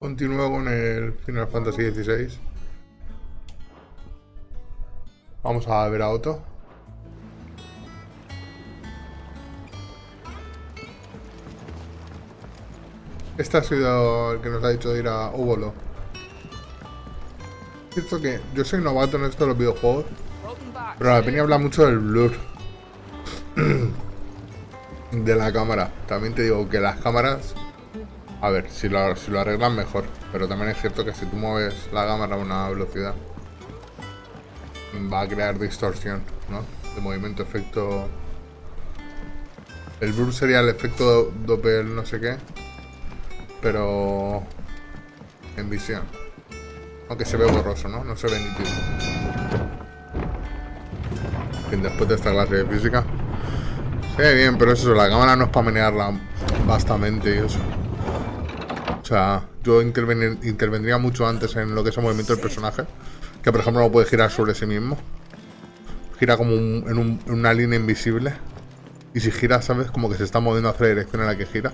Continúo con el Final Fantasy XVI. Vamos a ver a Otto. Este ha sido el que nos ha dicho de ir a Óbolo. Esto que yo soy novato en esto de los videojuegos, pero la peña habla mucho del blur de la cámara. También te digo que las cámaras, a ver, si lo arreglan mejor, pero también es cierto que si tú mueves la cámara a una velocidad va a crear distorsión, ¿no? De movimiento, efecto. El blur sería el efecto Doppel no sé qué, pero en visión. Aunque se ve borroso, ¿no? No se ve nítido. Bien, después de esta clase de física. Se ve bien, pero eso, la cámara no es para menearla bastante y eso. O sea, yo intervendría mucho antes en lo que es el movimiento del personaje. Que por ejemplo no puede girar sobre sí mismo. Gira como en una línea invisible. Y si gira, ¿sabes? Como que se está moviendo hacia la dirección en la que gira.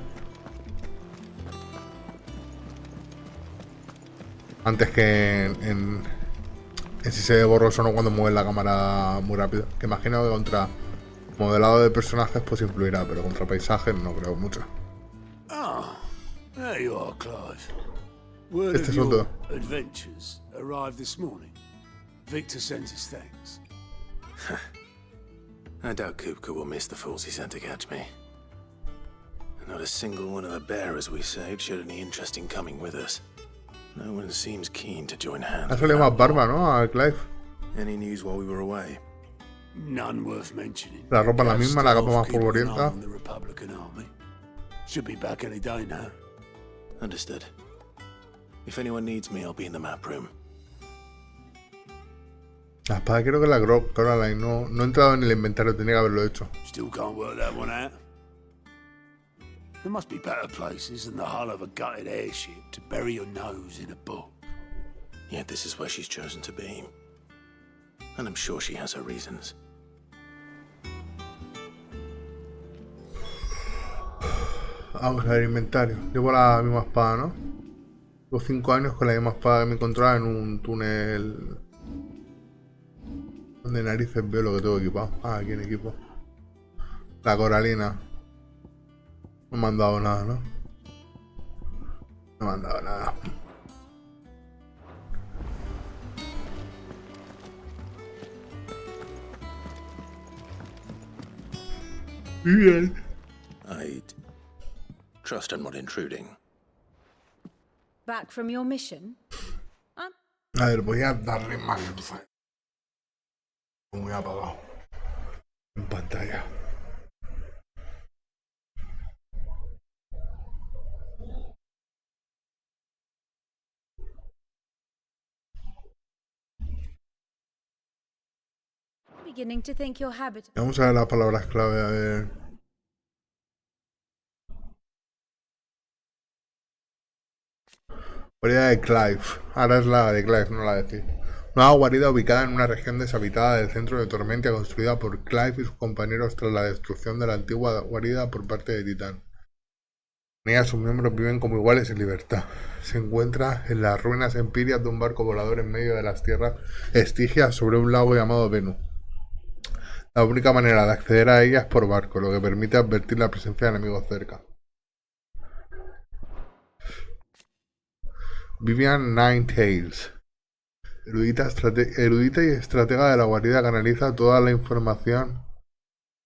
Antes que en si se ve borroso no cuando mueve la cámara muy rápido. Que imagino que contra modelado de personajes pues influirá, pero contra paisajes no creo mucho. There you are, Clive. Word Este of es your otro. adventures arrived this morning. Victor sent his thanks. I doubt Kupka will miss the fools he sent to catch me. Not a single one of the bearers we saved showed any interest in coming with us. No one seems keen to join hands. Ha salido más barba, ¿no? A Clive. Any news while we were away? None worth mentioning. La ropa la Gav's misma, la still capa off más keeping an eye polvorienta. on the Republican army. Should be back any day now. Understood. If anyone needs me, I'll be in the map room. La espada creo que la Coraline no he entrado en el inventario, tenía que haberlo hecho. Still can't work that one out. There must be better places than the hull of a gutted airship to bury your nose in a book. Yet this is where she's chosen to be. And I'm sure she has her reasons. Vamos a ver, inventario. Llevo la misma espada, ¿no? Llevo 5 años con la misma espada que me encontraba en un túnel. ¿Dónde narices veo lo que tengo equipado? Ah, aquí en equipo. La coralina. No me han dado nada, ¿no? No me han dado nada. Bien. I'd trust I'm not intruding. Back from your mission? A ver, voy a darle más luz. Muy apagado. En pantalla. Beginning to think your habit. Vamos a ver las palabras clave, a ver. Guarida de Clive. Ahora es la de Clive, no la de Cid. Una guarida ubicada en una región deshabitada del centro de Tormentia construida por Clive y sus compañeros tras la destrucción de la antigua guarida por parte de Titán. En ella sus miembros viven como iguales en libertad. Se encuentra en las ruinas empirias de un barco volador en medio de las tierras estigias sobre un lago llamado Venus. La única manera de acceder a ella es por barco, lo que permite advertir la presencia de enemigos cerca. Vivian Ninetales, erudita y estratega de la guarida, canaliza toda la información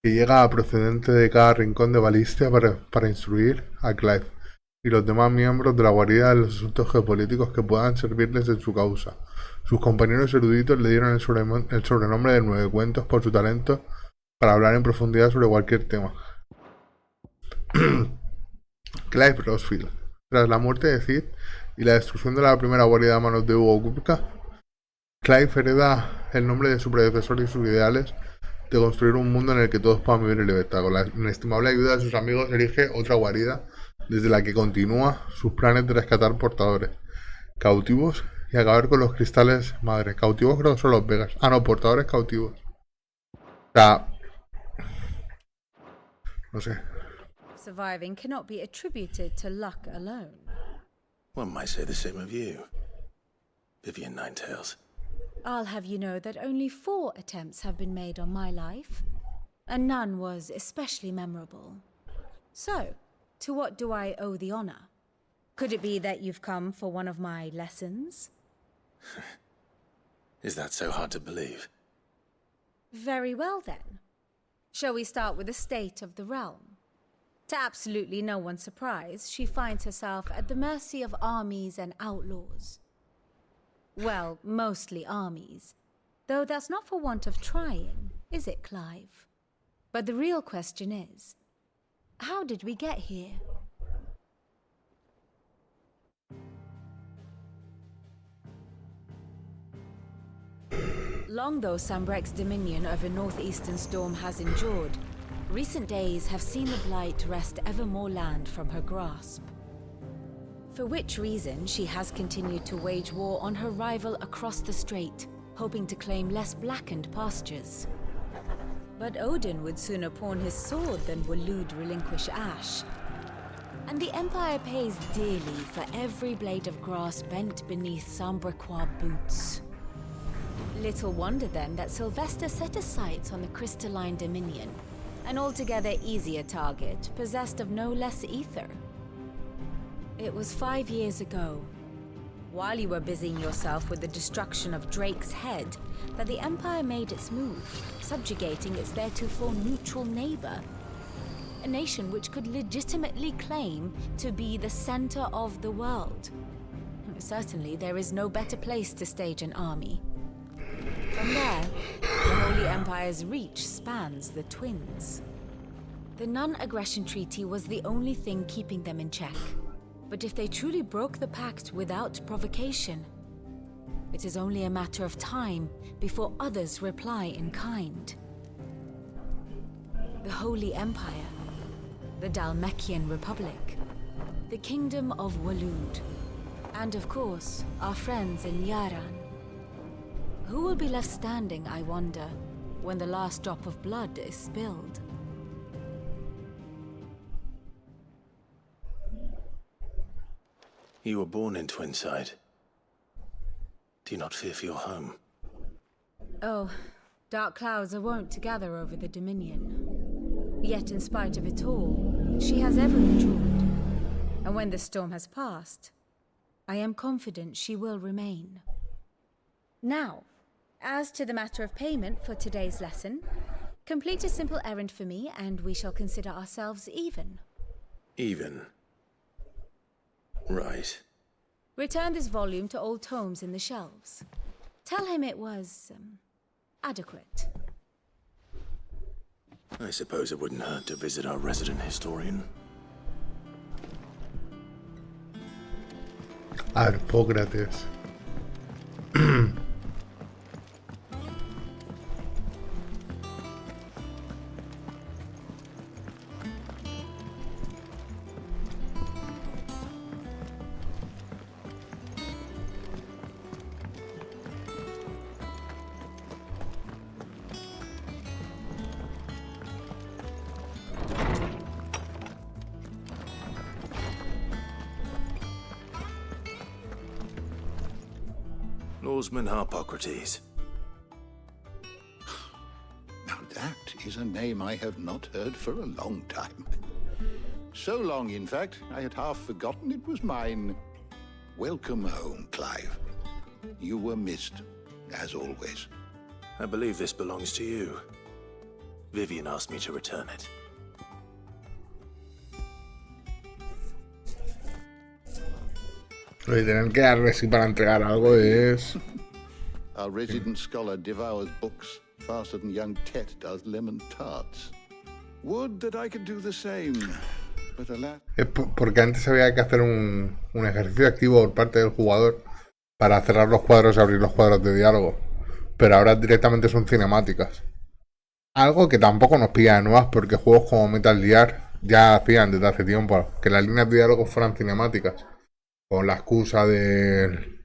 que llega procedente de cada rincón de Balistia para instruir a Clive y los demás miembros de la guarida en los asuntos geopolíticos que puedan servirles en su causa. Sus compañeros eruditos le dieron el sobrenombre de Nueve Cuentos por su talento para hablar en profundidad sobre cualquier tema. Clive Rosfield. Tras la muerte de Cid y la destrucción de la primera guarida a manos de Hugo Kupka, Clive hereda el nombre de su predecesor y sus ideales de construir un mundo en el que todos puedan vivir en libertad. Con la inestimable ayuda de sus amigos elige otra guarida desde la que continúa sus planes de rescatar portadores cautivos y acabar con los cristales madre. Cautivos creo que son los Vegas. Ah, no, portadores cautivos. O sea, no sé. Surviving cannot be attributed to luck alone. One might say the same of you, Vivian Ninetails. I'll have you know that only 4 attempts have been made on my life, and none was especially memorable. So, to what do I owe the honor? Could it be that you've come for one of my lessons? Is that so hard to believe? Very well then. Shall we start with the state of the realm? To absolutely no one's surprise, she finds herself at the mercy of armies and outlaws. Well, mostly armies. Though that's not for want of trying, is it, Clive? But the real question is, how did we get here? Long though Sambrek's dominion over northeastern Storm has endured, recent days have seen the Blight wrest ever more land from her grasp. For which reason she has continued to wage war on her rival across the strait, hoping to claim less blackened pastures. But Odin would sooner pawn his sword than Waloed relinquish Ash. And the Empire pays dearly for every blade of grass bent beneath Sambrequois boots. Little wonder then that Sylvester set his sights on the crystalline dominion, an altogether easier target, possessed of no less ether. It was 5 years ago, while you were busying yourself with the destruction of Drake's head, that the Empire made its move, subjugating its theretofore neutral neighbor. A nation which could legitimately claim to be the center of the world. Certainly, there is no better place to stage an army. From there, the Holy Empire's reach spans the Twins. The non-aggression treaty was the only thing keeping them in check. But if they truly broke the pact without provocation, it is only a matter of time before others reply in kind. The Holy Empire, the Dhalmekian Republic, the Kingdom of Waloed, and of course, our friends in Yaran. Who will be left standing, I wonder, when the last drop of blood is spilled? You were born in Twinside. Do you not fear for your home? Oh, dark clouds are wont to gather over the Dominion. Yet in spite of it all, she has ever endured. And when the storm has passed, I am confident she will remain. Now, as to the matter of payment for today's lesson, complete a simple errand for me and we shall consider ourselves even. Even? Right. Return this volume to old tomes in the shelves. Tell him it was, adequate. I suppose it wouldn't hurt to visit our resident historian. Arpócrates. Norseman Harpocrates. Now that is a name I have not heard for a long time. So long, in fact, I had half forgotten it was mine. Welcome home, Clive. You were missed, as always. I believe this belongs to you. Vivian asked me to return it. Lo de tener que darle así para entregar algo es... Our resident scholar devours books faster than young Tet does lemon tarts. Would that I could do the same, but alas... Es porque antes había que hacer un ejercicio activo por parte del jugador para cerrar los cuadros y abrir los cuadros de diálogo. Pero ahora directamente son cinemáticas. Algo que tampoco nos pilla de nuevas porque juegos como Metal Gear ya hacían desde hace tiempo que las líneas de diálogo fueran cinemáticas. Con la excusa del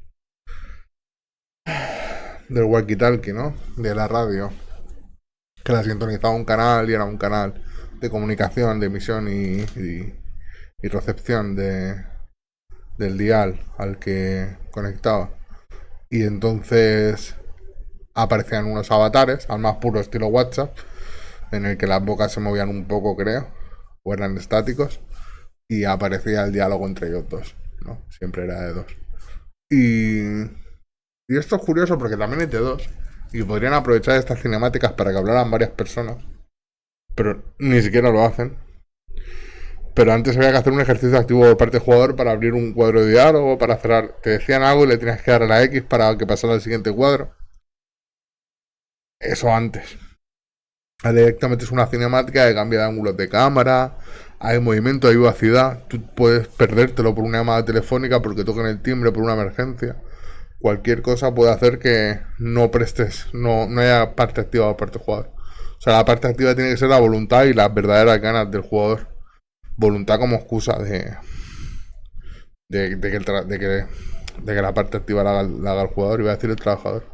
walkie-talkie, ¿no? De la radio. Que la sintonizaba un canal y era un canal de comunicación, de emisión y recepción de del dial al que conectaba. Y entonces aparecían unos avatares, al más puro estilo WhatsApp, en el que las bocas se movían un poco, creo, o eran estáticos, y aparecía el diálogo entre ellos dos, ¿no? Siempre era de dos. Y esto es curioso porque también es de dos, y podrían aprovechar estas cinemáticas para que hablaran varias personas, pero ni siquiera lo hacen. Pero antes había que hacer un ejercicio activo por parte del jugador para abrir un cuadro de diálogo, para cerrar. Te decían algo y le tenías que dar a la X para que pasara al siguiente cuadro. Eso antes. Directamente es una cinemática que cambia de ángulos de cámara, hay movimiento, hay vivacidad. Tú puedes perdértelo por una llamada telefónica porque toquen el timbre por una emergencia. Cualquier cosa puede hacer que no prestes, no haya parte activa por parte del jugador. O sea, la parte activa tiene que ser la voluntad y las verdaderas ganas del jugador. Voluntad como excusa de que la parte activa la haga el jugador, iba a decir el trabajador.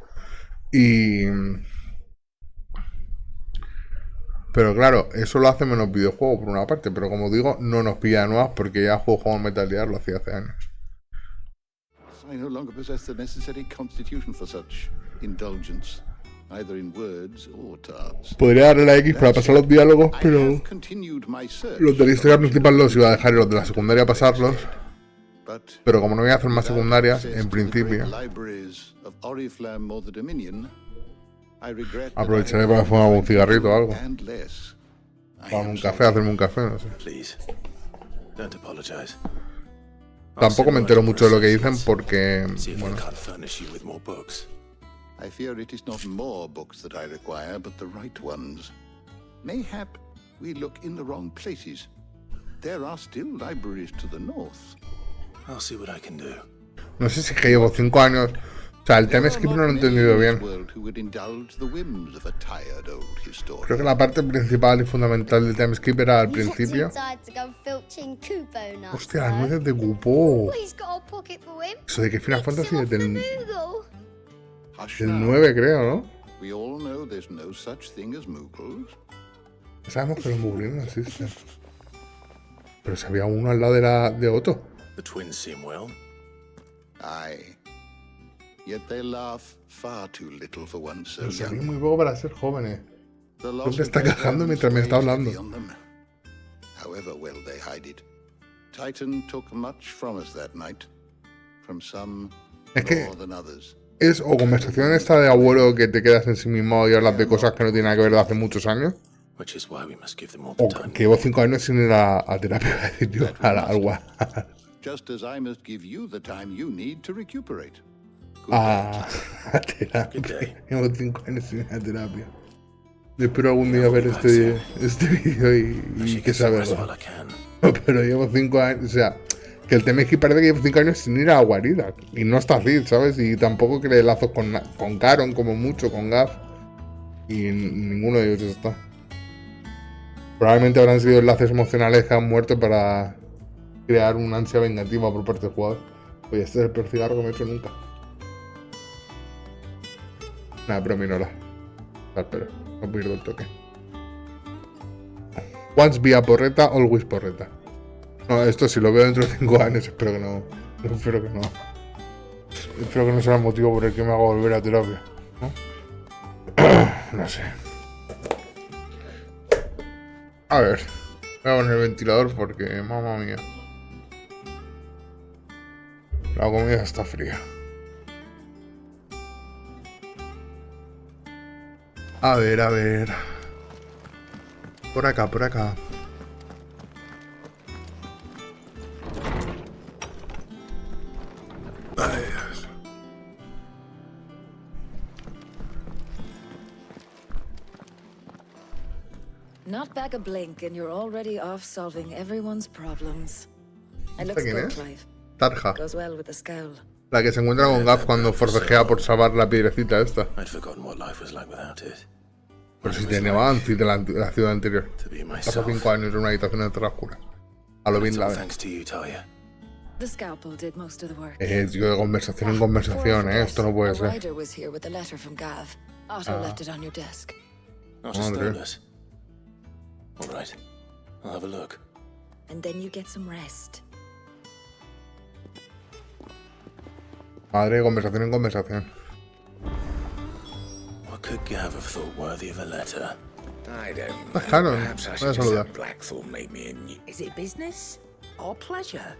Pero claro, eso lo hace menos videojuegos por una parte, pero como digo, no nos pilla de nuevas porque ya juego como Metal Gear lo hacía hace años. I no longer possess the necessary constitution for such indulgence, either in words or tasks. Podría darle la X para pasar los diálogos, pero los de la historia principal los iba a dejar y los de la secundaria pasarlos. Pero como no voy a hacer más secundarias, en principio aprovecharé para fumar un cigarrito o algo. Para un café, hacerme un café, no sé. Tampoco me entero mucho de lo que dicen porque, bueno, I fear it is not more books that I require, but the right ones. Mayhap we look in the wrong places. There are still libraries to the north. I'll see what I can do. No sé si es que llevo 5 años. O sea, el tema es que no lo he entendido bien. Creo que la parte principal y fundamental del time skip era al principio. Hostia, las nueces de Cupo. Eso de que Final Fantasy es del 9, creo, ¿no? Sabemos que los Muggles no existen. Pero si había uno al lado de Otto. The twins seem well. Aye. Yet they laugh far too little for one so Pero se ríen young. muy poco para ser jóvenes. ¿Dónde está cagando mientras me está hablando? However well they hide it. Titan took much from us that night. From some more than others. Es o conversación esta de abuelo que te quedas en sí mismo y hablas de cosas que no tienen nada que ver de hace muchos años. O que llevo 5 años sin ir a terapia, a decir yo, al guay. Just as I must give you the time you need to recuperate. A terapia. Llevo 5 años sin ir a terapia. Yo espero algún día ver este vídeo y que saberlo. Pero llevo 5 años, o sea, que el tema es que parece que llevo 5 años sin ir a la guarida. Y no está así, ¿sabes? Y tampoco cree lazos con Caron, como mucho, con Gav. Y ninguno de ellos está. Probablemente habrán sido enlaces emocionales que han muerto para crear una ansia vengativa por parte del jugador. Oye, este es el peor cigarro que me he hecho nunca. Nada, pero minola. Espera, no pierdo el toque. Once vía porreta, always porreta. No, esto si lo veo dentro de 5 años, espero que no. Espero que no. Espero que no sea el motivo por el que me hago volver a terapia, ¿no? No sé. A ver, voy a poner el ventilador porque, mamma mía, la comida está fría. A ver. Por acá. Ay, Dios. Not back a blink and you're already off solving everyone's problems. It looks ¿Quién good, es? Clive. Tarja. Goes well with the scowl. La que se encuentra con Gav cuando forcejea por salvar la piedrecita esta. I'd forgotten what life was like without it. Pero si tenía avance de la ciudad anterior. Pasó 5 años en una habitación encerrada oscura. A lo bien la ve. Thanks to you, Talia. The scalpel did most of the work. Tío, de conversación en conversación, esto no puede A ser. rider was here with a letter from Gav. Otto left it on your desk. Not as thoughtless. All right, I'll have a look. And then you get some rest. Madre, conversación en conversación. What could Gav have thought worthy of a letter? I don't Pues know. claro, Perhaps I voy a should just saludar. have Blackthorn make me a new... Is it business or pleasure?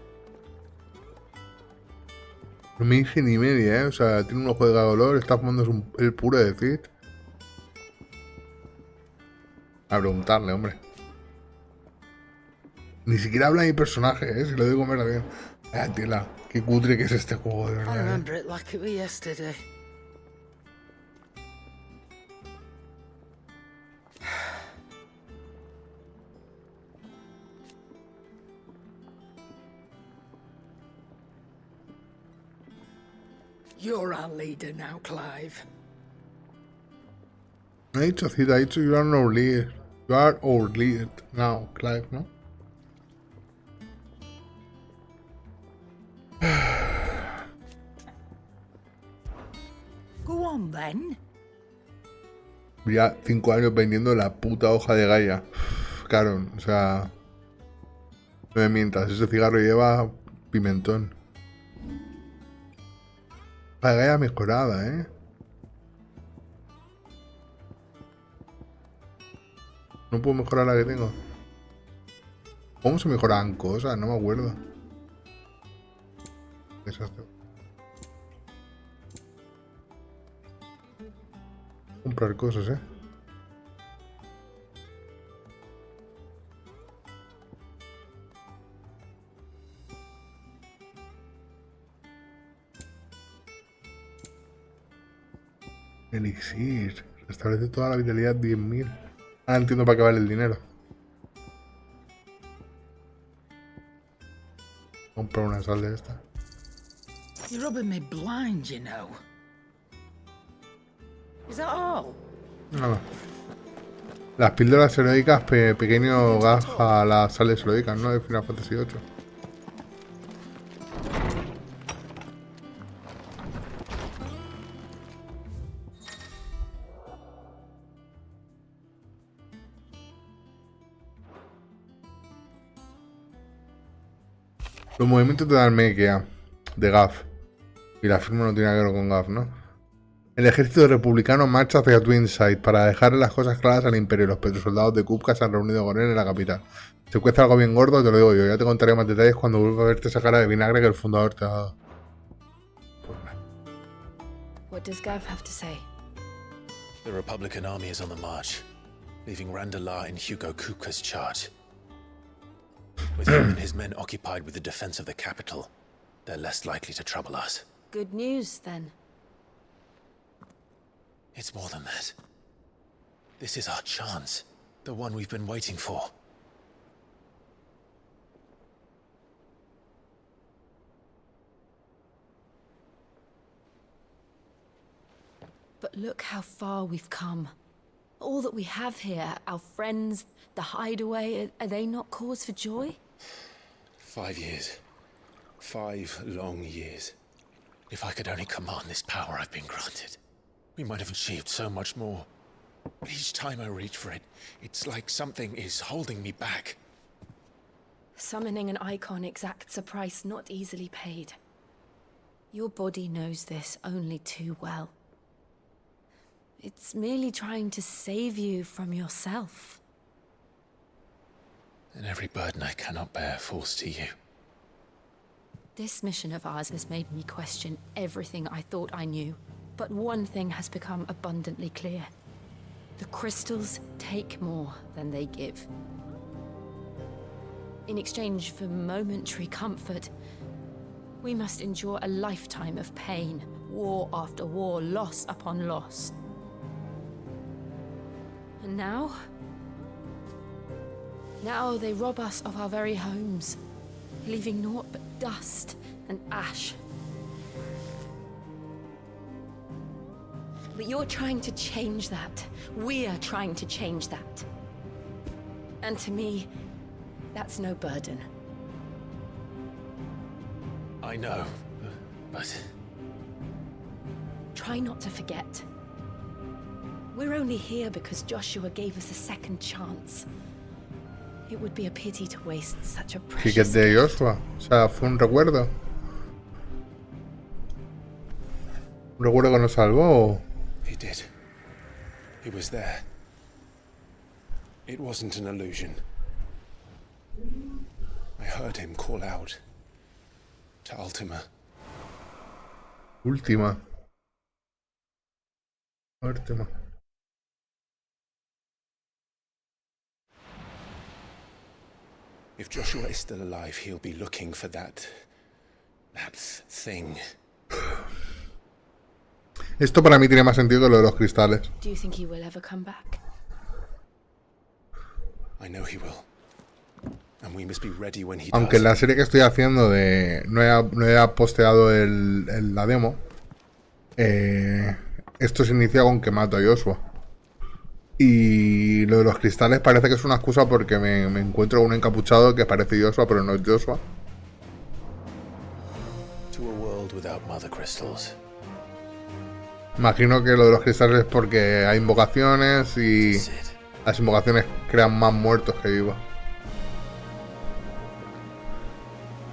No me dice ni media, O sea, tiene un ojo de dolor, está fumando el puro de Cid. A preguntarle, hombre. Ni siquiera habla mi personaje, Si lo digo conversación. Tela, qué cutre que es este juego, de I verdad. remember it like it was yesterday. You're our leader now, Clive. No ha dicho Cid, ha dicho you are our leader. You are our leader now, Clive, ¿no? Go on then. Ya 5 años vendiendo la puta hoja de Gaia. Claro, o sea... No me mientas, ese cigarro lleva pimentón. La Gaia mejorada, No puedo mejorar la que tengo. ¿Cómo se mejoran cosas? No me acuerdo. Desastre. Comprar cosas, Elixir. Restablece toda la vitalidad 10.000. Ahora entiendo para qué vale el dinero. Comprar una sal de esta. You're rubbing me blind, you know. Is that all? Nada. Las píldoras heroicas, pequeño gas a las sales heroicas, ¿no? De Final Fantasy VIII. Los movimientos de Dalmekia, de Gav. Y la firma no tiene nada que ver con Gav, ¿no? El ejército republicano marcha hacia Twinside para dejarle las cosas claras al Imperio. Los petrosoldados de Kupka se han reunido con él en la capital. Se cuesta algo bien gordo, te lo digo yo. Ya te contaré más detalles cuando vuelva a verte esa cara de vinagre que el fundador te ha dado. What does Gav have to say? The Republican army is on the march, leaving Randalar in Hugo Kupka's charge. With him and his men occupied with the defense of the capital, they're less likely to trouble us. Good news, then. It's more than that. This is our chance. The one we've been waiting for. But look how far we've come. All that we have here, our friends, the hideaway, are they not cause for joy? 5 years. 5 long years. If I could only command this power I've been granted, we might have achieved so much more. But each time I reach for it, it's like something is holding me back. Summoning an icon exacts a price not easily paid. Your body knows this only too well. It's merely trying to save you from yourself. And every burden I cannot bear falls to you. This mission of ours has made me question everything I thought I knew. But one thing has become abundantly clear. The crystals take more than they give. In exchange for momentary comfort, we must endure a lifetime of pain, war after war, loss upon loss. And now they rob us of our very homes, leaving naught but dust and ash. But you're trying to change that. We are trying to change that. And to me, that's no burden. I know, but... Try not to forget. We're only here because Joshua gave us a second chance. It would be a pity to waste such a Sí, que es precious de gift. Joshua. O sea, fue un recuerdo. ¿Recuerdo que nos salvó? He did. He was there. It wasn't an illusion. I heard him call out to Ultima. Última. Última. If Joshua is still alive, he'll be looking for that thing. Esto para mí tiene más sentido que lo de los cristales. Do you think he will ever come back? I know he will. And we must be ready when he Aunque does. en la serie que estoy haciendo de no he posteado la demo, esto se inicia con que mato a Joshua. Y lo de los cristales parece que es una excusa porque me encuentro un encapuchado que parece Joshua, pero no es Joshua. To a world without mother crystals. Imagino que lo de los cristales es porque hay invocaciones y Sid. las invocaciones crean más muertos que vivos.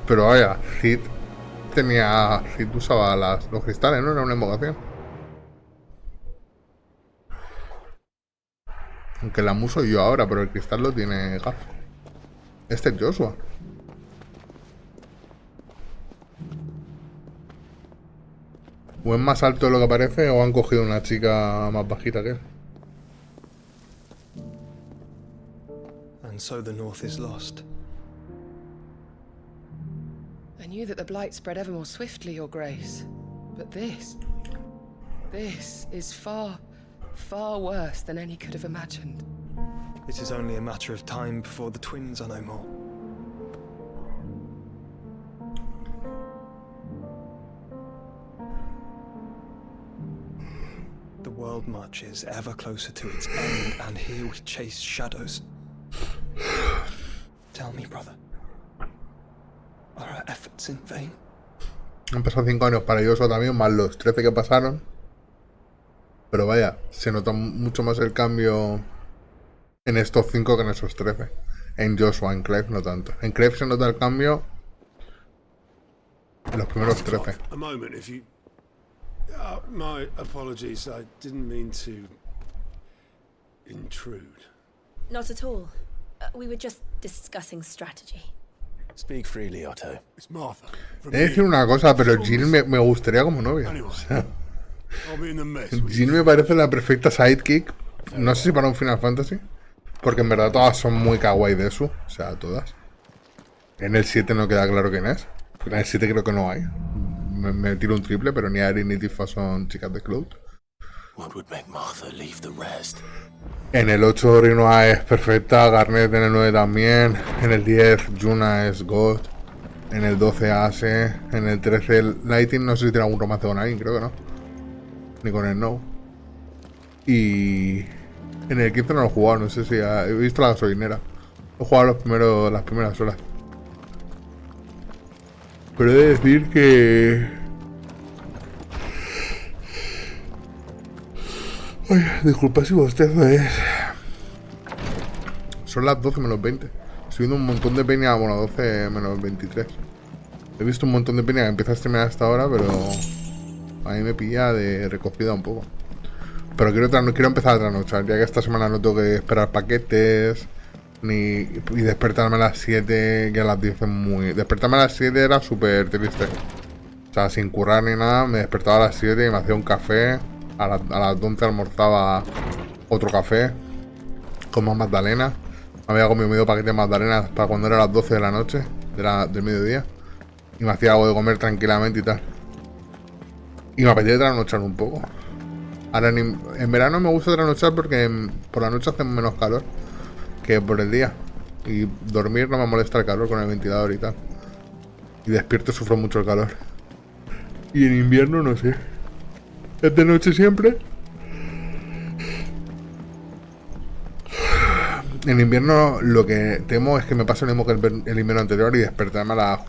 Pero vaya, Sid usaba los cristales, ¿no? Era una invocación. Aunque la uso yo ahora, pero el cristal lo tiene Gaf. Este es Joshua. O es más alto de lo que parece, o han cogido una chica más bajita que él. And so the North is lost. I knew that the blight spread ever more swiftly, Your Grace. But this is far, far worse than any could have imagined. It is only a matter of time before the twins are no more. The world marches ever closer to its end, and here we chase shadows. Tell me, brother, are our efforts in vain? Han pasado 5 años para Joshua también, más los 13 que pasaron. Pero vaya, se nota mucho más el cambio en estos 5 que en esos 13. En Joshua, en Clive no tanto. En Clive se nota el cambio en los primeros 13. A moment, if you... my apologies. I didn't mean to intrude. Not at all. We were just discussing strategy. Speak freely, Otto. It's Martha. From He de decir una cosa, pero Jill me gustaría como novia. Anyway, O sea, I'll be in the mess with Jill me parece la perfecta sidekick. No sé si para un Final Fantasy. Porque en verdad todas son muy kawaii de eso. O sea, todas. En el 7 no queda claro quién es. En el 7 creo que no hay. Me tiro un triple, pero ni Ari ni Tifa son chicas de Cloud. What would make Martha leave the rest? En el 8 Rinoa es perfecta, Garnet en el 9 también, en el 10 Yuna es God, en el 12 Ase, en el 13 Lighting, no sé si tiene algún romance con alguien, creo que no. Ni con el No. Y en el 15 no lo he jugado, no sé si he visto la gasolinera. He jugado las primeras horas. Pero he de decir que... Ay, disculpa si bostezo es... Son las 12 menos 20. Estoy viendo un montón de peña, bueno, 12 menos 23. He visto un montón de peña que empieza a streamear hasta ahora, pero... A mí me pilla de recogida un poco. Pero quiero empezar a trasnochar, ya que esta semana no tengo que esperar paquetes... Y despertarme a las 7, que a las 10 es muy... Despertarme a las 7 era súper triste. O sea, sin currar ni nada, me despertaba a las 7 y me hacía un café. A las 11 almorzaba otro café con más magdalenas. Me había comido medio paquete de magdalenas para cuando era las 12 de la noche, del mediodía. Y me hacía algo de comer tranquilamente y tal. Y me apetece trasnochar un poco. Ahora en verano me gusta trasnochar porque por la noche hace menos calor que por el día. Y dormir no me molesta el calor con el ventilador y tal. Y despierto sufro mucho el calor. Y en invierno no sé. ¿Es de noche siempre? En invierno lo que temo es que me pase lo mismo que el invierno anterior y despertarme a las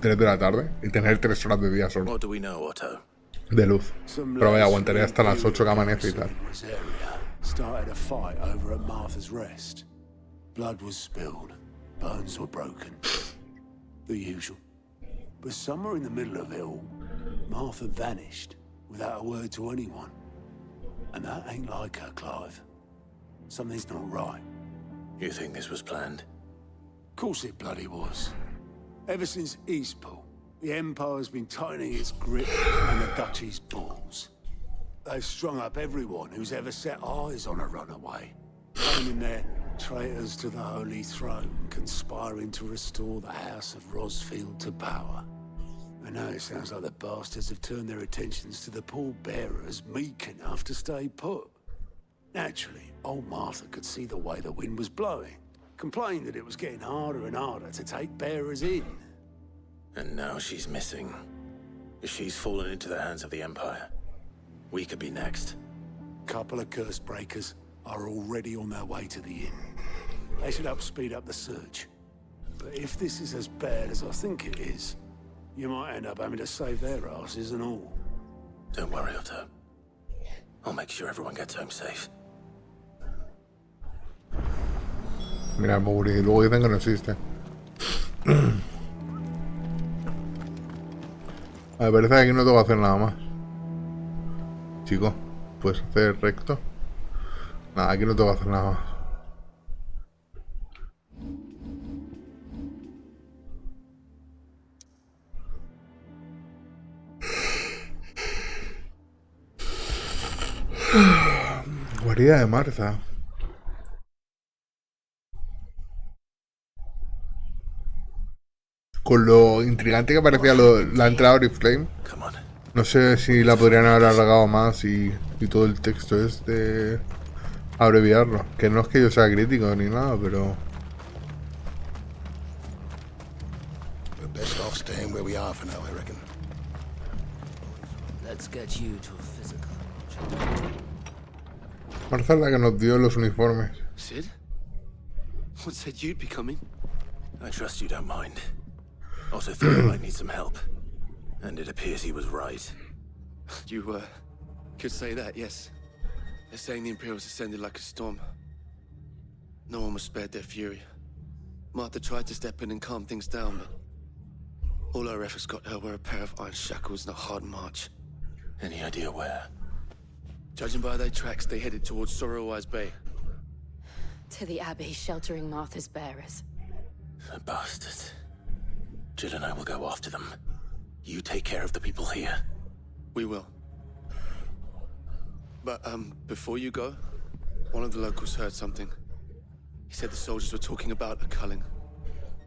3 de la tarde y tener 3 horas de día solo. What do we know, Otto? De luz. Pero vaya, aguantaré hasta las 8 que amanece y tal. Started a fight over at Martha's Rest. Blood was spilled, bones were broken. The usual. But somewhere in the middle of it all, Martha vanished without a word to anyone. And that ain't like her, Clive. Something's not right. You think this was planned? Of course it bloody was. Ever since Eastpool, the Empire's been tightening its grip on the Duchy's balls. They've strung up everyone who's ever set eyes on a runaway, claiming they're traitors to the Holy Throne, conspiring to restore the House of Rosfield to power. And now it sounds like the bastards have turned their attentions to the pallbearers meek enough to stay put. Naturally, old Martha could see the way the wind was blowing, complained that it was getting harder and harder to take bearers in. And now she's missing. If she's fallen into the hands of the Empire, we could be next. Couple of curse breakers are already on their way to the inn. They should help speed up the search. But if this is as bad as I think it is, you might end up having to save their asses and all. Don't worry, Otto. I'll make sure everyone gets home safe. Mira, pobre, y luego dicen que no existe. A ver, parece que aquí no tengo que hacer nada más. Chico, ¿puedes hacer recto? Nada, aquí no tengo que hacer nada más. Guarida de Martha. Con lo intrigante que parecía la entrada de Oriflame. No sé si la podrían haber alargado más y todo el texto es de abreviarlo. Que no es que yo sea crítico ni nada, pero... We're best off staying where we are for now, I reckon. Let's get you to a physical. Martha es la que nos dio los uniformes. Sid? What said you'd be coming? I trust you don't mind. Otto thought I might need some help. And it appears he was right. You, could say that, yes. They're saying the Imperials ascended like a storm. No one was spared their fury. Martha tried to step in and calm things down, but all our efforts got her were a pair of iron shackles and a hard march. Any idea where? Judging by their tracks, they headed towards Sorrowwise Bay. To the Abbey, sheltering Martha's bearers. The bastards. Jill and I will go after them. You take care of the people here. We will. But, before you go, one of the locals heard something. He said the soldiers were talking about a culling.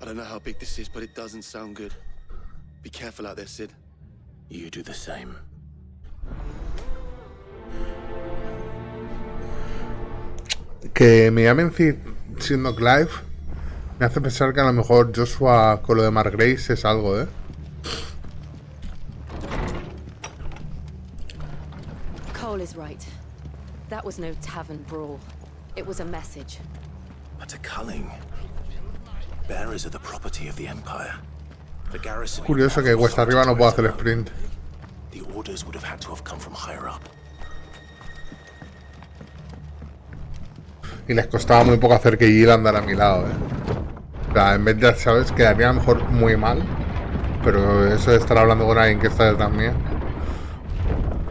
I don't know how big this is, but it doesn't sound good. Be careful out there, Sid. You do the same. Que me llamen Cid siendo Clive me hace pensar que a lo mejor Joshua con lo de Mark Grace es algo, ¿eh? Cole is right. That was no tavern brawl. It was a message. But a culling. Bearers are the property of the Empire. The garrison. Curioso que cuesta arriba no puedo hacer sprint. The orders would have had to have come from higher up. Y les costaba muy poco hacer que Jill andara a mi lado, ¿eh? O sea, en vez de, ¿sabes? Quedaría a lo mejor muy mal. Pero eso de estar hablando con alguien que está detrás mía,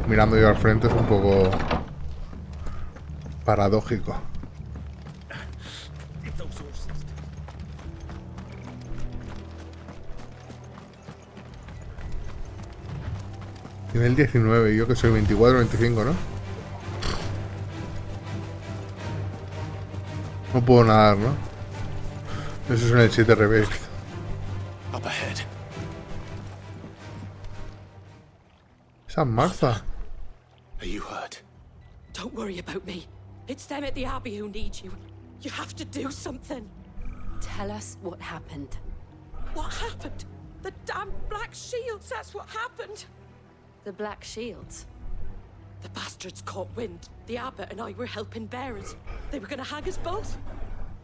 mirando yo al frente, es un poco paradójico. Nivel 19, yo que soy 24 25, ¿no? No puedo nadar, ¿no? Eso es en el 7 revés. Up ahead. Esa es Martha. Are you hurt? Don't worry about me. It's them at the Abbey who need you. You have to do something. Tell us what happened. What happened? The damn Black Shields, that's what happened. The Black Shields? The bastards caught wind. The Abbot and I were helping bearers. They were gonna hang us both.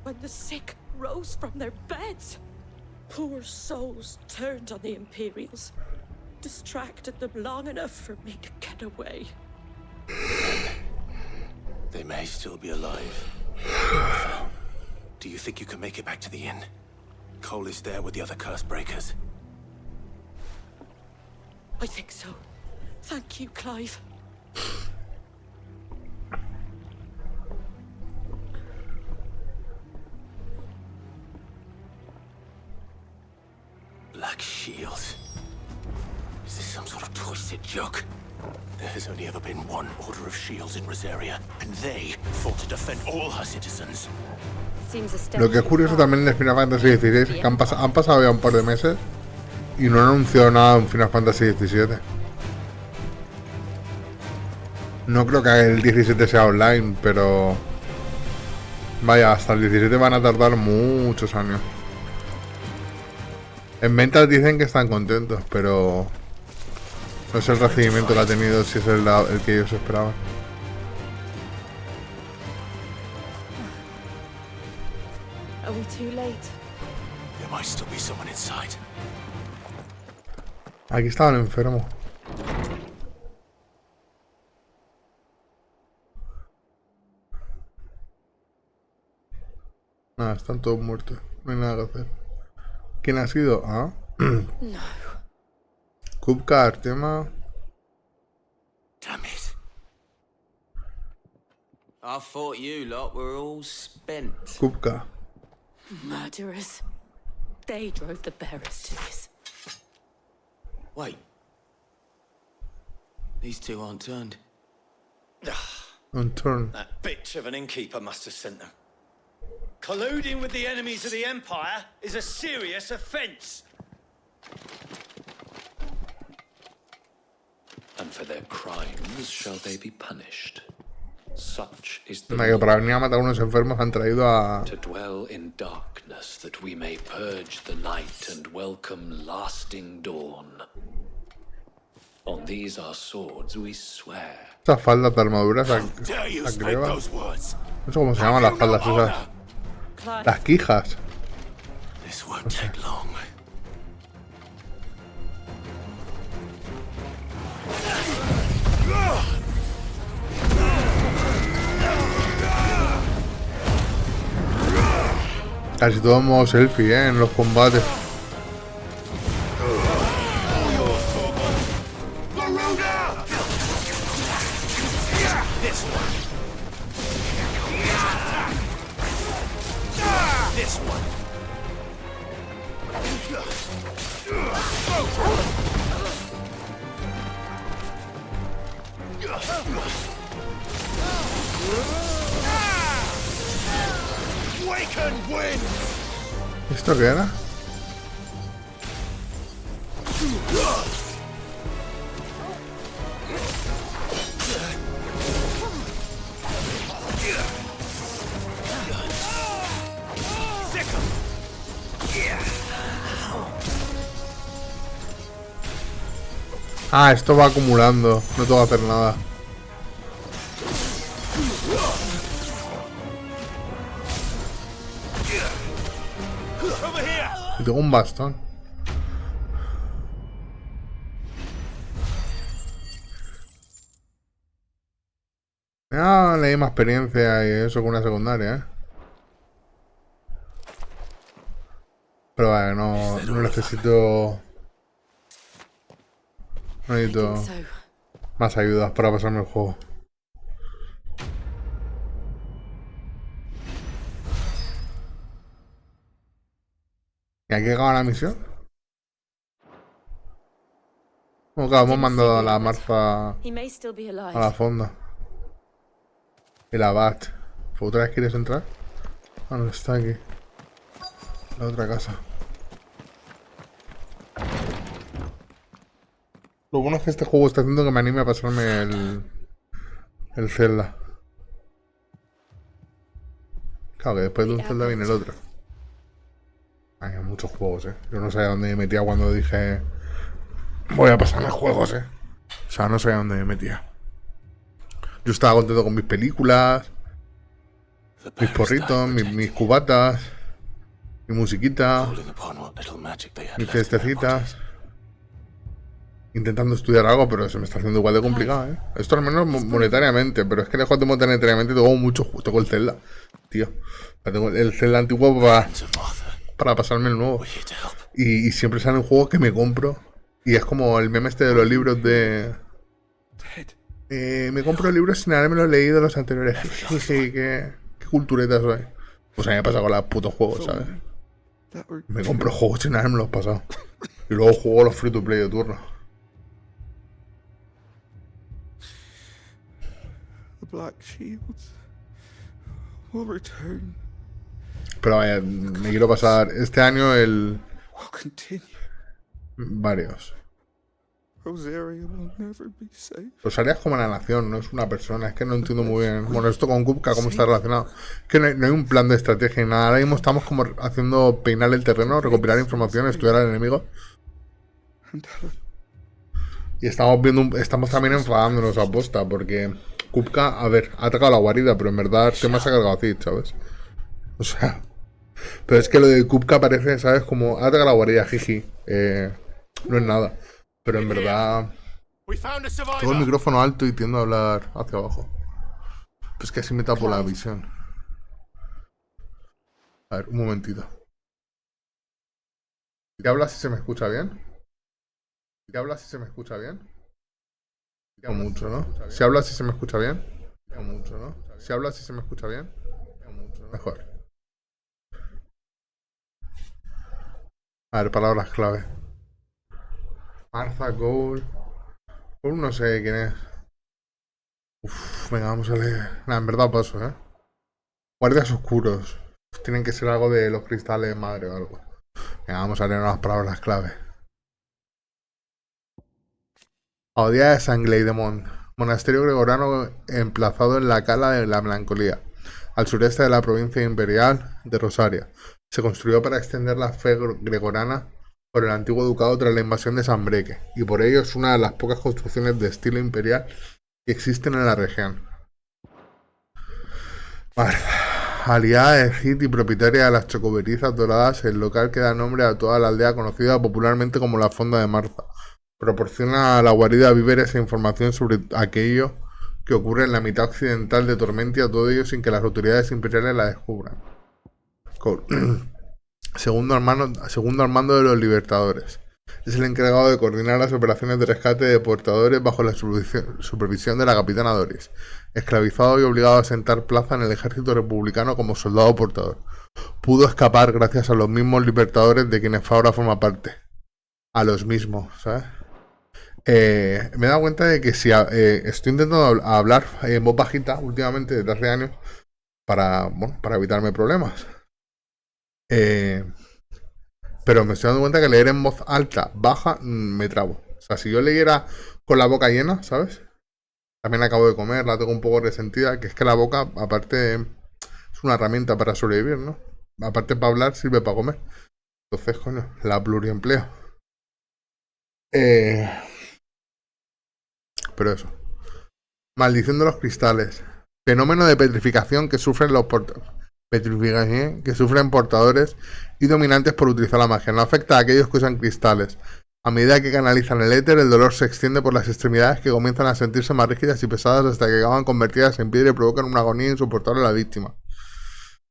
When the sick rose from their beds, poor souls turned on the Imperials. Distracted them long enough for me to get away. They may still be alive. Do you think you can make it back to the inn? Cole is there with the other curse breakers. I think so. Thank you, Clive. Black Shield. Is this some sort of twisted joke? There has only ever been one Order of Shields in Rosaria, and they fought to defend all her citizens. Lo que es curioso también de Final Fantasy XVI es que han pasado ya un par de meses y no han anunciado nada en Final Fantasy XVII. No creo que el 17 sea online, pero vaya, hasta el 17 van a tardar muchos años. En ventas dicen que están contentos, pero no sé el recibimiento que ha tenido, si es el que ellos esperaban. Are we too late? There might still be someone inside. Aquí estaban enfermos. Nada, están todos muertos. No hay nada que hacer. ¿Quién ha sido? Ah. No. Kupka, Artema. Damn it. I thought you lot were all spent. Kupka. Murderers. They drove the bearers to this. Wait. These two aren't turned. On turn. That bitch of an innkeeper must have sent them. Colluding with the enemies of the Empire is a serious offense. And for their crimes shall they be punished. Such is the Que para venir a matar a unos enfermos han traído a... to dwell in darkness, that we may purge the night and welcome lasting dawn. On these our swords we swear. Esas faldas de armaduras agreva. No sé cómo se llaman las faldas esas. Las quijas. This won't take long. Casi todo modo selfie, en los combates. ¿Esto qué era? Ah, esto va acumulando. No tengo que hacer nada. Y tengo un bastón. Ah, le di más experiencia y eso con una secundaria, Pero vaya, no necesito... No necesito más ayudas para pasarme el juego. ¿Y aquí acaba la misión? Como que hemos mandado a la Marfa a la fonda. Y la Bat. ¿Otra vez quieres entrar? Ah, no, está aquí. La otra casa. Lo bueno es que este juego está haciendo que me anime a pasarme el Zelda. Claro que después de un Zelda viene el otro. Hay muchos juegos, Yo no sabía dónde me metía cuando dije... Voy a pasarme juegos, O sea, no sabía dónde me metía. Yo estaba contento con mis películas, mis porritos, mis cubatas, mi musiquita, mis fiestecitas. Intentando estudiar algo, pero se me está haciendo igual de complicado, Esto al menos monetariamente, pero es que lejos de monetariamente tengo mucho... Tengo el Zelda, tío. Tengo el Zelda antiguo para pasarme el nuevo. Y siempre salen juegos que me compro. Y es como el meme este de los libros de Me compro libros sin haberme leído los anteriores. Sí, qué cultureta soy. Pues a mí me pasa con los putos juegos, ¿sabes? Me compro juegos sin haberme los pasado. Y luego juego los free to play de turno. The Black Shields will return. Pero vaya, me quiero pasar este año el... varios. Rosaria will never be safe. Rosaria es como una nación, no es una persona. Es que no entiendo muy bien. Bueno, esto con Kupka, ¿cómo está relacionado? Es que no hay un plan de estrategia ni nada. Ahora mismo estamos como haciendo peinar el terreno, recopilar información, estudiar al enemigo. Y estamos también enfadándonos a posta, porque Kupka, a ver, ha atacado la guarida, pero en verdad el tema se ha cargado a Cid, ¿sabes? O sea... Pero es que lo de Kupka parece, ¿sabes? Como ha atacado la guarida, jiji. No es nada. Pero en verdad... Tengo el micrófono alto y tiendo a hablar hacia abajo. Pues que así me tapo la visión. A ver, un momentito. ¿Qué hablas si se me escucha bien? ¿Qué hablas si se me escucha bien? No mucho, ¿no? Si hablas si se me escucha bien. No mucho, ¿no? Si hablas si se me escucha bien. Mejor. A ver, palabras clave. Martha, Gold. Gold no sé quién es. Venga, vamos a leer. Nah, en verdad paso, ¿eh? Guardias oscuros. Tienen que ser algo de los cristales madre o algo. Venga, vamos a leer unas palabras clave. Abadía de San Gleidemont. Monasterio gregoriano emplazado en la Cala de la Melancolía, al sureste de la provincia imperial de Rosaria. Se construyó para extender la fe gregoriana por el antiguo ducado tras la invasión de San Breque, y por ello es una de las pocas construcciones de estilo imperial que existen en la región. Vale. Aliada de Cid y propietaria de las chocoberizas doradas, el local que da nombre a toda la aldea conocida popularmente como la Fonda de Martha. Proporciona a la guarida víveres e información sobre aquello que ocurre en la mitad occidental de Tormentia, todo ello sin que las autoridades imperiales la descubran. Segundo al mando de los Libertadores. Es el encargado de coordinar las operaciones de rescate de portadores bajo la supervisión de la capitana Doris. Esclavizado y obligado a sentar plaza en el ejército republicano como soldado portador. Pudo escapar gracias a los mismos Libertadores de quienes ahora forma parte. A los mismos, ¿sabes? Me he dado cuenta de que si estoy intentando hablar en voz bajita últimamente desde hace años para evitarme problemas. Pero me estoy dando cuenta que leer en voz alta, baja, me trabo. O sea, si yo leyera con la boca llena, ¿sabes? También acabo de comer, la tengo un poco resentida, que es que la boca, aparte, es una herramienta para sobrevivir, ¿no? Aparte para hablar, sirve para comer. Entonces, coño, la pluriempleo. Pero eso. Maldición de los cristales. Fenómeno de petrificación que sufren los portadores y dominantes por utilizar la magia. No afecta a aquellos que usan cristales. A medida que canalizan el éter, el dolor se extiende por las extremidades que comienzan a sentirse más rígidas y pesadas hasta que acaban convertidas en piedra y provocan una agonía insoportable a la víctima.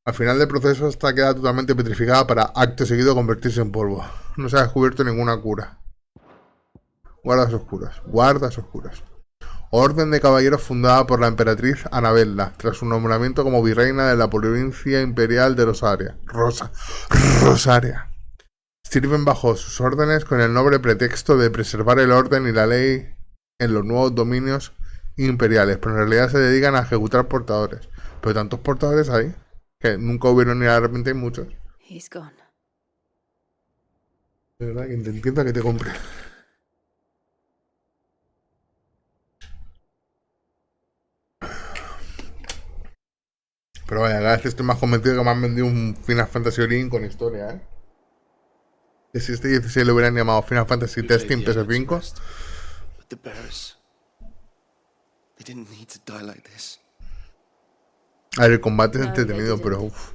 Al final del proceso, esta queda totalmente petrificada para, acto seguido, convertirse en polvo. No se ha descubierto ninguna cura. Guardas oscuras. Guardas oscuras. Orden de caballeros fundada por la emperatriz Anabella, tras su nombramiento como virreina de la provincia imperial de Rosaria. Rosaria. Sirven bajo sus órdenes con el noble pretexto de preservar el orden y la ley en los nuevos dominios imperiales, pero en realidad se dedican a ejecutar portadores. Pero tantos portadores hay, que nunca hubieron ni de repente hay muchos. He's gone. De verdad que intenta que te compre. Pero vaya, cada vez estoy más convencido que me han vendido un Final Fantasy Origin con historia, ¿eh? Que si este 16 lo hubieran llamado Final Fantasy Testing PS5. A ver, el combate es entretenido, pero uff.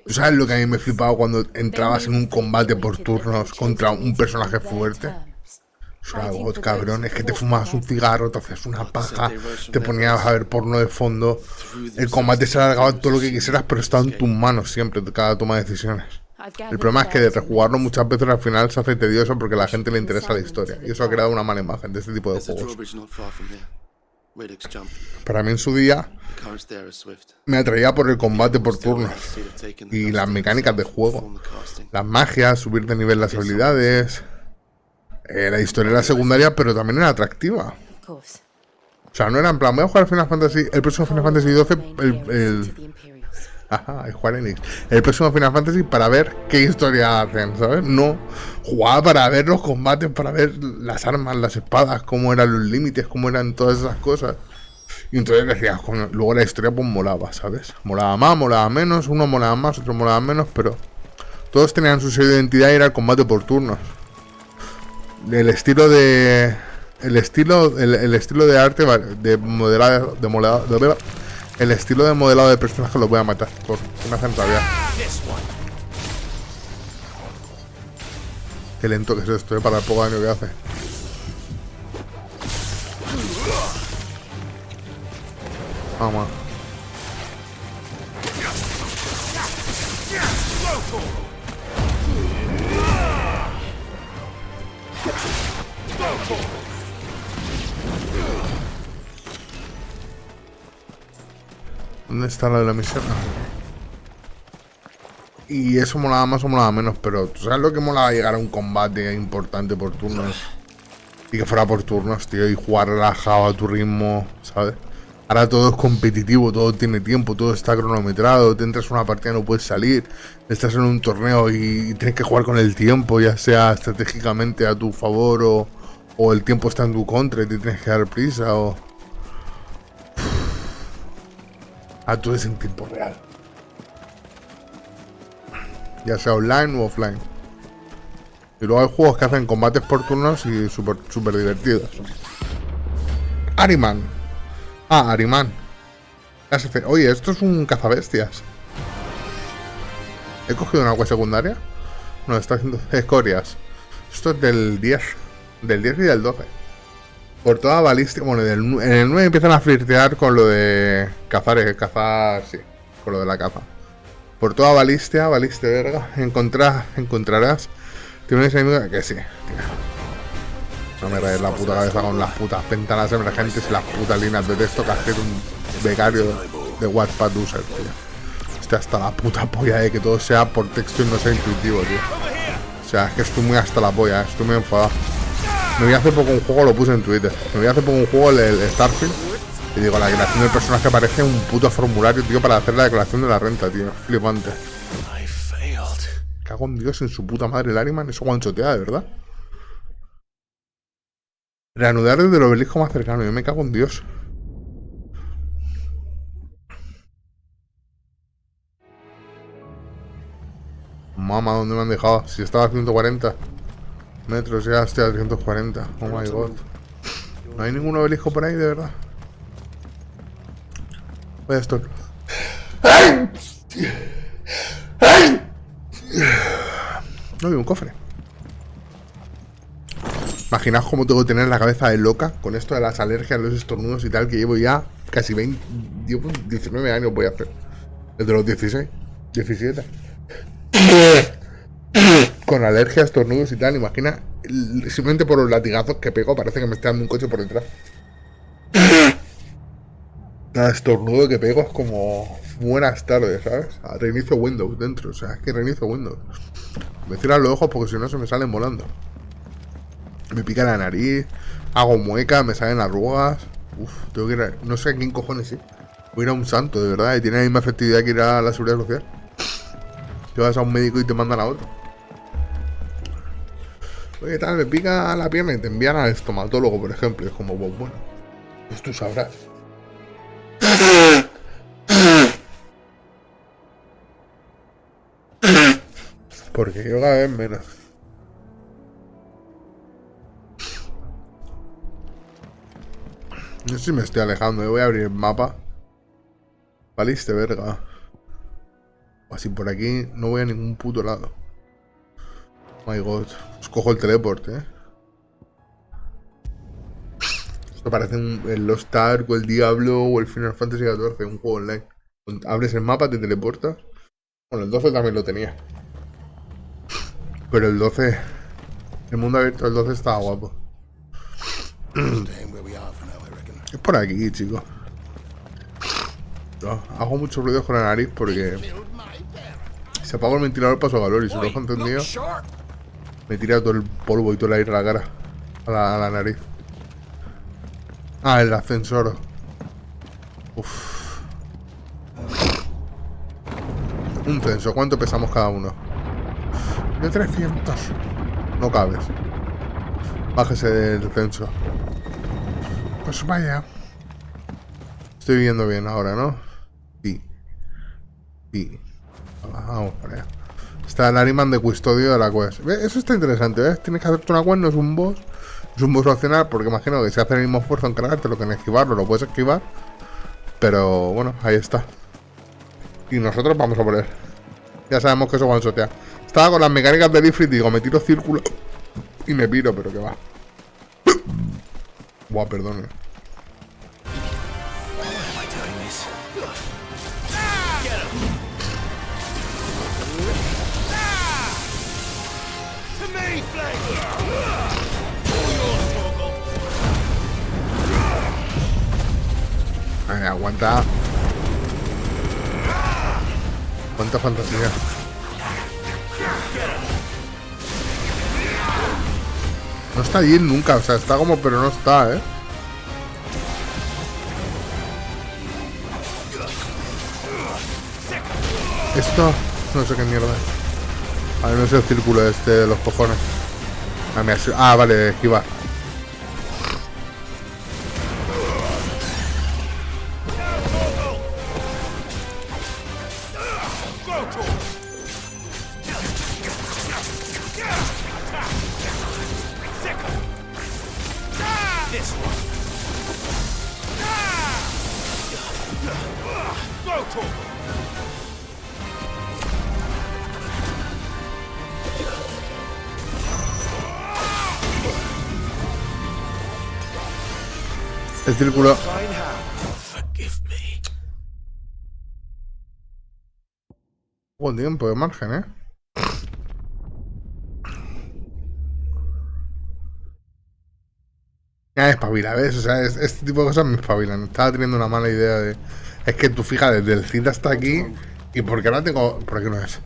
¿Tú sabes lo que a mí me flipaba cuando entrabas en un combate por turnos contra un personaje fuerte? Eso era algo, cabrón, es que te fumabas un cigarro, te hacías una paja, te ponías a ver porno de fondo. El combate se alargaba todo lo que quisieras, pero estaba en tus manos siempre, cada toma de decisiones. El problema es que de rejugarlo muchas veces al final se hace tedioso porque a la gente le interesa la historia. Y eso ha creado una mala imagen de este tipo de juegos. Para mí en su día me atraía por el combate por turnos y las mecánicas de juego. Las magias, subir de nivel las habilidades. La historia era secundaria, pero también era atractiva. O sea, no era en plan, voy a jugar Final Fantasy, el próximo Final Fantasy XII, ajá, Square Enix. El próximo Final Fantasy para ver qué historia hacen, ¿sabes? No, jugaba para ver los combates, para ver las armas, las espadas, cómo eran los límites, cómo eran todas esas cosas. Y entonces decías, luego la historia pues molaba, ¿sabes? Molaba más, molaba menos, uno molaba más, otro molaba menos, pero todos tenían su sello de identidad y era el combate por turnos. El estilo de... El estilo de arte de modelado, el estilo de modelado de personajes lo voy a matar por una centralidad. Qué lento que es esto, para el poco daño que hace. Vamos. ¿Dónde está la de la misión? Y eso molaba más o molaba menos, pero ¿tú sabes lo que molaba llegar a un combate importante por turnos? Y que fuera por turnos, tío, y jugar relajado a tu ritmo, ¿sabes? Ahora todo es competitivo, todo tiene tiempo, todo está cronometrado, te entras a una partida y no puedes salir, estás en un torneo y tienes que jugar con el tiempo, ya sea estratégicamente a tu favor o el tiempo está en tu contra y te tienes que dar prisa o... todo es en tiempo real. Ya sea online o offline. Y luego hay juegos que hacen combates por turnos y súper divertidos. Ariman. Ariman. Oye, esto es un cazabestias. ¿He cogido una web secundaria? No, está haciendo escorias. Esto es del 10. Del 10 y del 12. Por toda balística. Bueno, en el 9 empiezan a flirtear con lo de cazar, sí. Con lo de la caza. Por toda balística, verga, encontrarás. Tienes enemigos que sí, tío. No me rayes la puta cabeza con las putas ventanas emergentes y las putas líneas de texto que hace un becario de Wattpad user, tío. Estoy hasta la puta polla de que todo sea por texto y no sea intuitivo, tío. O sea, es que estoy muy hasta la polla, estoy muy enfadado. Me vi hace poco un juego, lo puse en Twitter. Me vi hace poco un juego, el Starfield. Y digo, la creación del personaje parece un puto formulario, tío, para hacer la declaración de la renta, tío. Flipante. Cago en Dios, en su puta madre el Ariman, eso guanchotea, de verdad. Reanudar desde el obelisco más cercano, yo me cago en Dios. Mamá, ¿dónde me han dejado? Si estaba a 140 metros, ya estoy a 340. Oh my god. No hay ningún obelisco por ahí, de verdad. Voy a esto. ¡Ay! ¡Ay! No hay un cofre. Imaginaos cómo tengo que tener la cabeza de loca con esto de las alergias, los estornudos y tal, que llevo ya casi 19 años voy a hacer. Desde los 16, 17. Con alergias, estornudos y tal, imagina, simplemente por los latigazos que pego, parece que me está dando un coche por detrás. Cada estornudo que pego es como buenas tardes, ¿sabes? Reinicio Windows dentro, o sea, es que reinicio Windows. Me cierran los ojos porque si no se me salen volando. Me pica la nariz, hago muecas, me salen arrugas. Uf, tengo que ir a... No sé a quién cojones, sí. Voy a ir a un santo, de verdad, y tiene la misma efectividad que ir a la seguridad social. Te vas a un médico y te mandan a otro. Oye, tal, me pica la pierna y te envían al estomatólogo, por ejemplo. Es como, pues bueno, pues tú sabrás. Porque yo cada vez menos. No sé si me estoy alejando, voy a abrir el mapa. Valiste, verga. Así por aquí no voy a ningún puto lado. Oh my god. Os cojo el teleporte, Esto parece el Lost Ark o el Diablo o el Final Fantasy XIV, un juego online. Abres el mapa, te teleportas. Bueno, el 12 también lo tenía. Pero el 12... El mundo abierto del 12 estaba guapo. Es por aquí, chicos. No, hago muchos ruidos con la nariz porque... Si apago el ventilador paso calor y si lo dejo encendido... Me tira todo el polvo y todo el aire a la cara. A la nariz. Ah, el ascensor. Uf. Un censo. ¿Cuánto pesamos cada uno? De 300. No cabes. Bájese del censo. Pues vaya. Estoy viendo bien ahora, ¿no? Sí. Sí. Vamos para allá. Está el Ariman de custodio de la quest. Eso está interesante, ¿ves? Tienes que hacerte una quest, no es un boss. Es un boss opcional porque imagino que si hace el mismo esfuerzo en cargarte lo que en esquivarlo, lo puedes esquivar. Pero bueno, ahí está. Y nosotros vamos a por él. Ya sabemos que eso va a sotear. Estaba con las mecánicas de Ifrit y digo, me tiro círculo y me piro, pero que va. Buah, perdón. Ay, aguanta. Cuánta fantasía. No está bien nunca, o sea, está como pero no está, ¿eh? Esto... no sé qué mierda es. A ver, no es el círculo este de los cojones. Ah, vale, esquivar. El círculo. Buen tiempo de margen, ¿eh? Ya espabila, ¿ves? O sea, este tipo de cosas me espabilan. Estaba teniendo una mala idea de... Es que tú fijas, desde el CID hasta aquí... ¿Y porque ahora tengo...? ¿Por qué no es?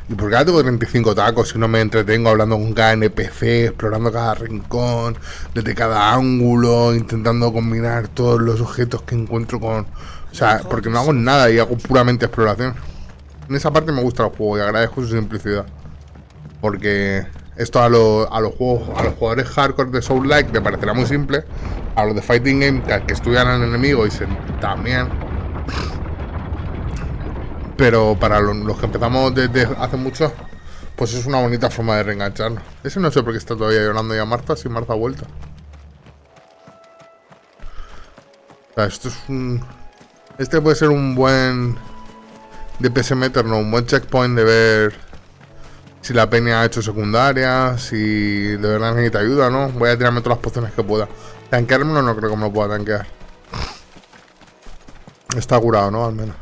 ¿Y porque ahora tengo 35 tacos y no me entretengo hablando con cada NPC, explorando cada rincón, desde cada ángulo, intentando combinar todos los objetos que encuentro con... O sea, porque no hago nada y hago puramente exploración. En esa parte me gusta el juego y agradezco su simplicidad. Porque esto a los jugadores hardcore de Soul-like me parecerá muy simple. A los de Fighting Game que estudian al enemigo y también. Pero para los que empezamos desde hace mucho, pues es una bonita forma de reengancharnos. Ese no sé por qué está todavía llorando ya Marta, si Marta ha vuelto. O sea, esto es un... Este puede ser un buen DPS meterno, un buen checkpoint de ver si la peña ha hecho secundaria, si de verdad necesita ayuda, ¿no? Voy a tirarme todas las pociones que pueda. Tanqueármelo no creo que me lo pueda tanquear. Está curado, ¿no? Al menos.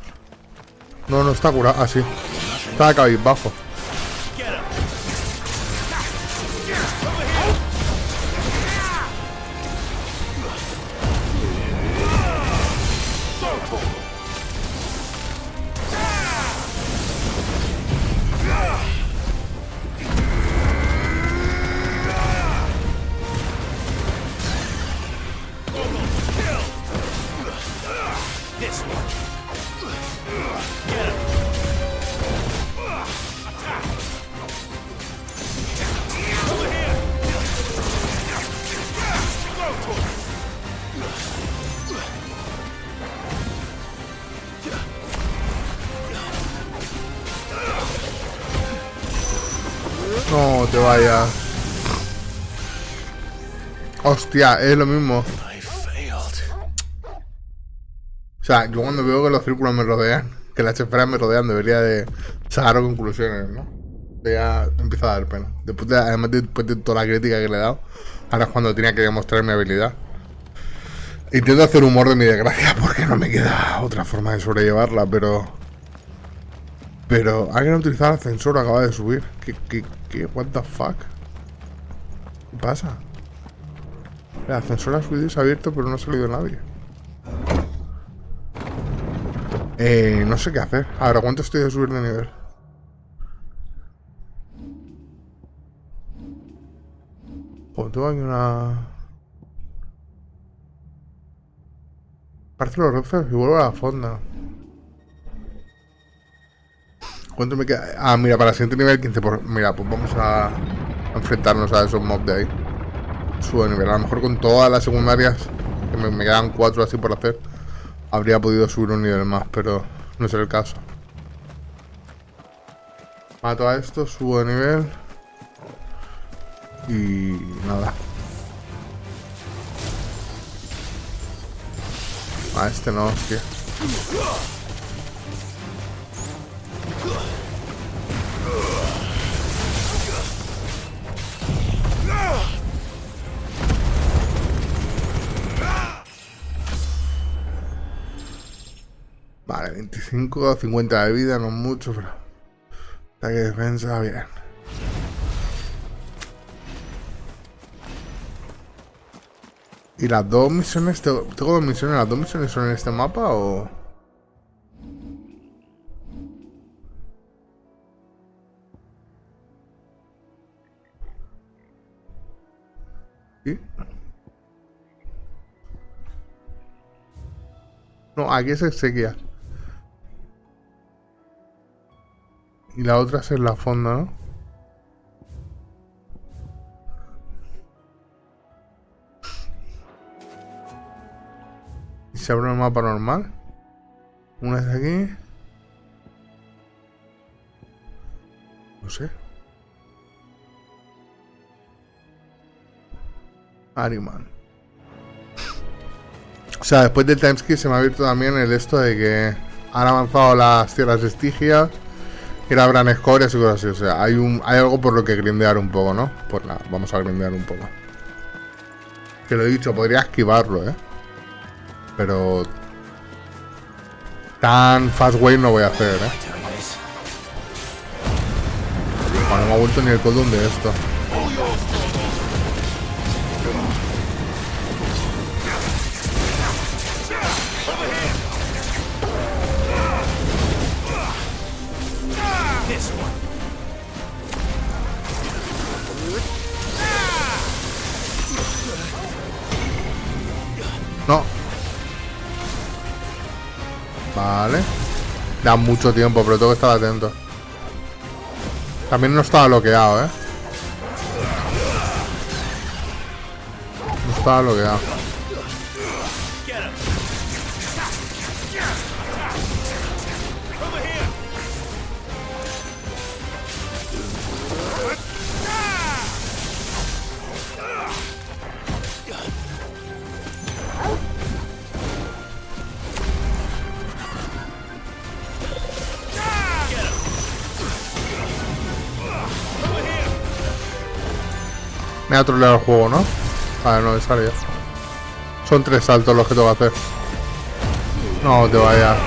No, no está curado. Ah, sí. Está cabizbajo. No te vayas. Hostia, es lo mismo. O sea, yo cuando veo que los círculos me rodean, que las esferas me rodean, debería de sacar conclusiones, ¿no? Ya empieza a dar pena. Además después de toda la crítica que le he dado, ahora es cuando tenía que demostrar mi habilidad. Intento hacer humor de mi desgracia porque no me queda otra forma de sobrellevarla, pero hay que no utilizar el ascensor, acaba de subir. ¿Qué? What the fuck? ¿Qué pasa? El ascensor ha subido y se ha abierto, pero no ha salido nadie. No sé qué hacer. Ahora, ¿cuánto estoy de subir de nivel? Pues tengo aquí una... Parece los refres y vuelvo a la fonda. ¿Cuánto me queda? Ah, mira, para el siguiente nivel 15 por... Mira, pues vamos a enfrentarnos a esos mobs de ahí. Subo de nivel. A lo mejor con todas las secundarias, que me quedan 4 así por hacer, habría podido subir un nivel más, pero no es el caso. Mato a esto, subo de nivel. Y nada. A este no, hostia. Vale, 25, 50 de vida, no mucho, pero... Ataque de defensa, bien. ¿Y las dos misiones? ¿Tengo dos misiones? ¿Las dos misiones son en este mapa o...? ¿Sí? No, aquí es exequias. Y la otra es en la fonda, ¿no? ¿Y se abre un mapa normal? Una es aquí. No sé. Ariman. O sea, después del timeskip se me ha abierto también el esto de que han avanzado las tierras estigias, que abran escorias y cosas así. O sea, hay algo por lo que grindear un poco, ¿no? Pues nada, vamos a grindear un poco. Que lo he dicho, podría esquivarlo, ¿eh? Pero... tan fast way no voy a hacer, ¿eh? Bueno, no me ha vuelto ni el cooldown de esto. No. Vale. Da mucho tiempo, pero tengo que estar atento. También no estaba bloqueado, ¿eh? No estaba bloqueado. Me ha troleado el juego, ¿no? Vale, no me sale ya. Son 3 saltos los que tengo que hacer. No te vayas.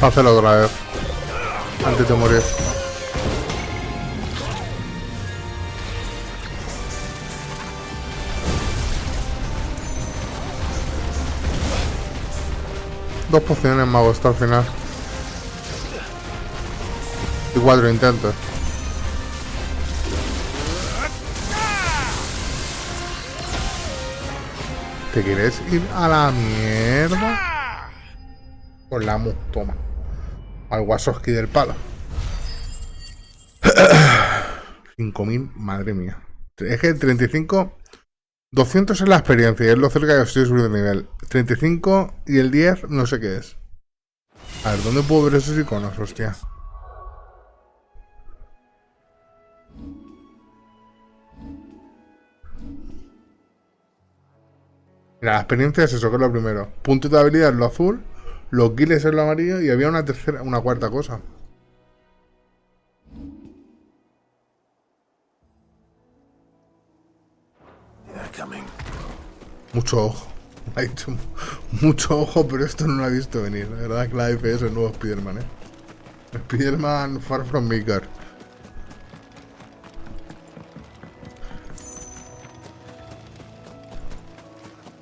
Hazlo otra vez. Antes de morir. 2 pociones me ha costado al final. Y 4 intentos. ¿Te quieres ir a la mierda? Con la mu, toma. Al Wazowski del palo. 5000, madre mía. Es que el 35... 200 es la experiencia y es lo cerca que estoy subiendo de nivel. 35 y el 10 no sé qué es. A ver, ¿dónde puedo ver esos iconos, hostia? Mira, la experiencia es eso, que es lo primero. Punto de habilidad es lo azul, los kills es lo amarillo y había una cuarta cosa. Mucho ojo. Ha dicho mucho ojo, pero esto no lo ha visto venir. La verdad que la Clive es el nuevo Spider-Man, Spider-Man Far From Midgard.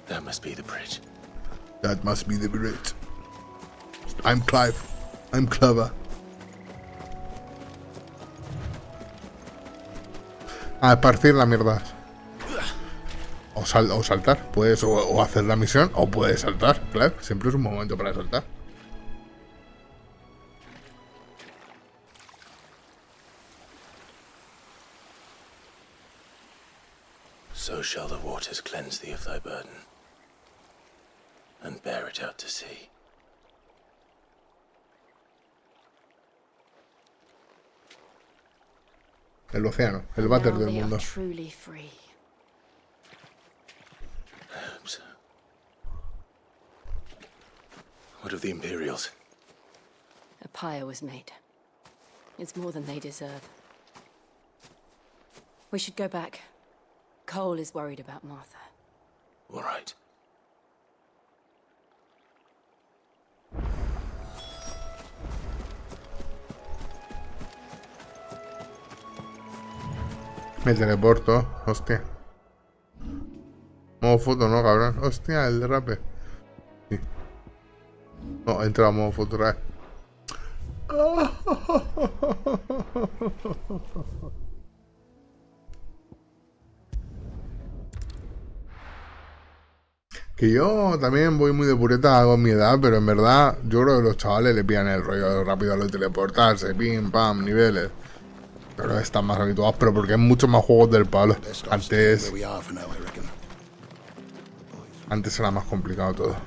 That must be the bridge. That must be the bridge. I'm Clive. I'm clever. A esparcir la mierda. O saltar. Puedes o hacer la misión o puedes saltar. Clive, siempre es un momento para saltar. So shall the waters cleanse thee of thy burden, and bear it out to sea. El océano, el váter del mundo. Truly free. Perhaps. What of the Imperials? A pyre was made. It's more than they deserve. We should go back. Cole is worried about Martha. All right. Me teleporto, hostia. Modo foto, no, cabrón. Hostia, el derrape. Sí. No, entra a modo foto otra vez. Que yo también voy muy de pureta con mi edad, pero en verdad yo creo que los chavales le pillan el rollo rápido a lo de teleportarse, pim, pam, niveles. Pero están más habituados, pero porque hay muchos más juegos del palo. Antes era más complicado todo.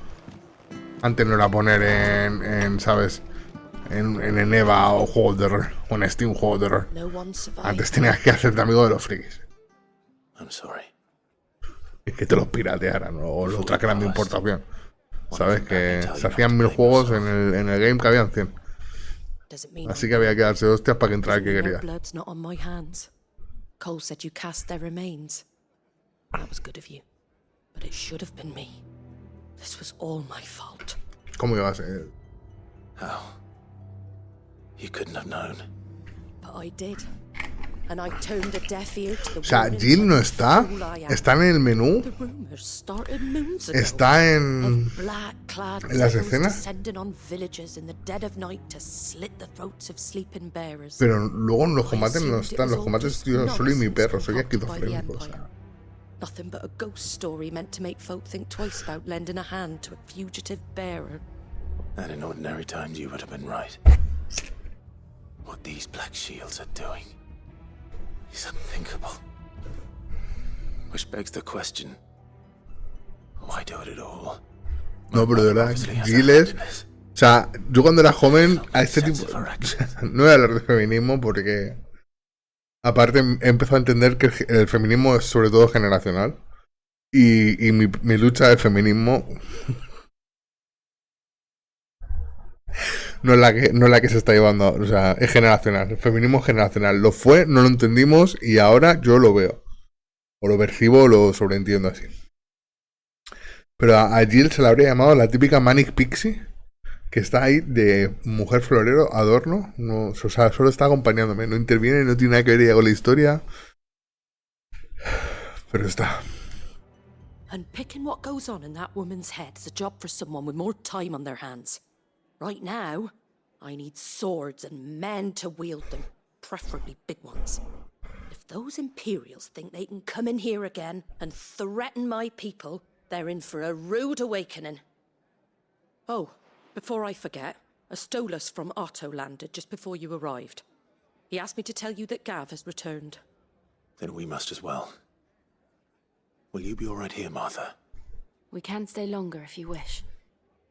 Antes no era poner ¿sabes? En Eneva o juegos de rol, o en Steam juegos de rol. Antes tenías que hacerte amigo de los frikis. I'm sorry. Es que te los piratearan o los trajeran de importación. ¿Sabes? Que se hacían 1000 juegos en el game que habían 100. Así que había que darse hostias para que entrara el que quería. Cole said you cast their remains. That was good of you, but it should have been me. This was all my fault. ¿Cómo iba a ser? How? You couldn't have known. But I did. And I turned a deaf ear to the O sea, Jill no está. Está en el menú. Está en las escenas. Pero luego en los combates no están. Los combates yo solo y mi perro. Soy esquizofrénico. O sea. Nothing but a ghost story meant to make folk think twice about lending a hand to a fugitive bearer. And in ordinary times you would have been right. What these black shields are doing is unthinkable. Which begs the question, why do it at all? No, pero de verdad, Giles. O sea, yo cuando era joven, a este tipo. No voy a hablar de feminismo porque. Aparte, he empezado a entender que el feminismo es sobre todo generacional. Y mi lucha de feminismo. No es la que se está llevando, o sea, es generacional, el feminismo es generacional. Lo fue, no lo entendimos y ahora yo lo veo. O lo percibo o lo sobreentiendo así. Pero a Jill se la habría llamado la típica Manic Pixie, que está ahí de mujer florero, adorno. No, o sea, solo está acompañándome, no interviene, no tiene nada que ver ella con la historia. Pero está. Unpicking what goes on in that woman's head is a job for someone with more time on their hands. Right now, I need swords and men to wield them, preferably big ones. If those Imperials think they can come in here again and threaten my people, they're in for a rude awakening. Oh, before I forget, a Stolas from Otto landed just before you arrived. He asked me to tell you that Gav has returned. Then we must as well. Will you be all right here, Martha? We can stay longer if you wish.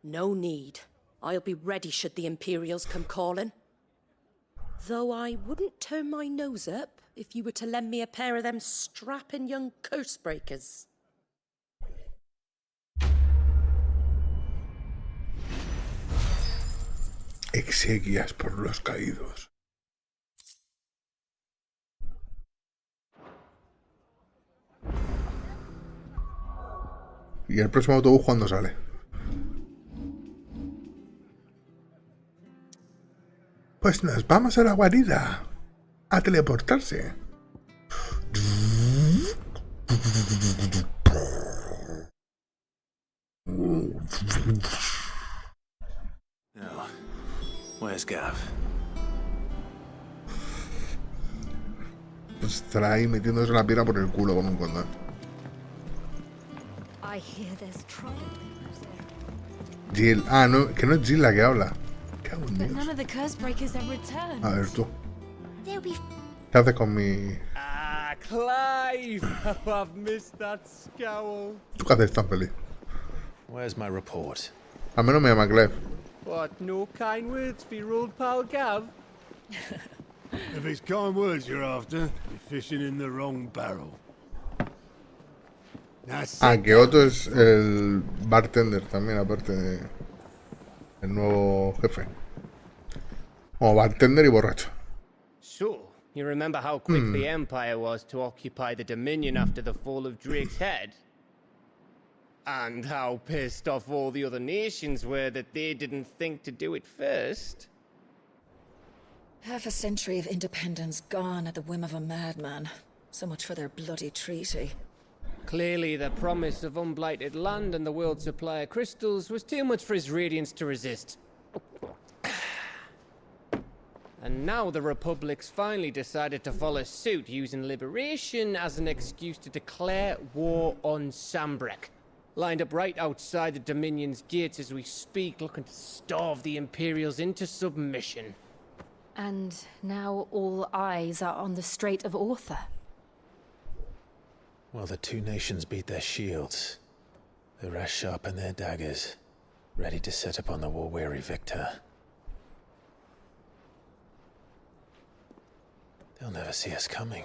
No need. I'll be ready should the Imperials come calling. Though I wouldn't turn my nose up if you were to lend me a pair of them strapping young curse breakers. Exequias por los caídos. ¿Y el próximo autobús cuándo sale? Pues nos vamos a la guarida. A teleportarse. Now, where's Gav? Pues estará ahí metiéndose la piedra por el culo con un condón. I hear there's trouble. Jill. Ah, no, que no es Jill la que habla. Cago en But Dios. none of the curse breakers have returned. A ver tú. They'll be ¿Qué haces con mi...? Ah, Clive! How I've missed that scowl. ¿Tú qué haces tan feliz? Where's my report? A mí no me llama Clive. What, no kind words for your old pal Gav? If it's kind words you're after, you're fishing in the wrong barrel. Ah, que Otto es el bartender también, aparte de el nuevo jefe. Como bartender y borracho. So, you remember how quick the Empire was to occupy the Dominion after the fall of Drake's head? And how pissed off all the other nations were that they didn't think to do it first? Half a century of independence gone at the whim of a madman. So much for their bloody treaty. Clearly, the promise of unblighted land and the world's supply of crystals was too much for his radiance to resist. And now the Republic's finally decided to follow suit, using liberation as an excuse to declare war on Sambrek. Lined up right outside the Dominion's gates as we speak, looking to starve the Imperials into submission. And now all eyes are on the Strait of Author. Well, the two nations beat their shields. The rest sharpen their daggers, ready to set upon the war-weary victor. They'll never see us coming.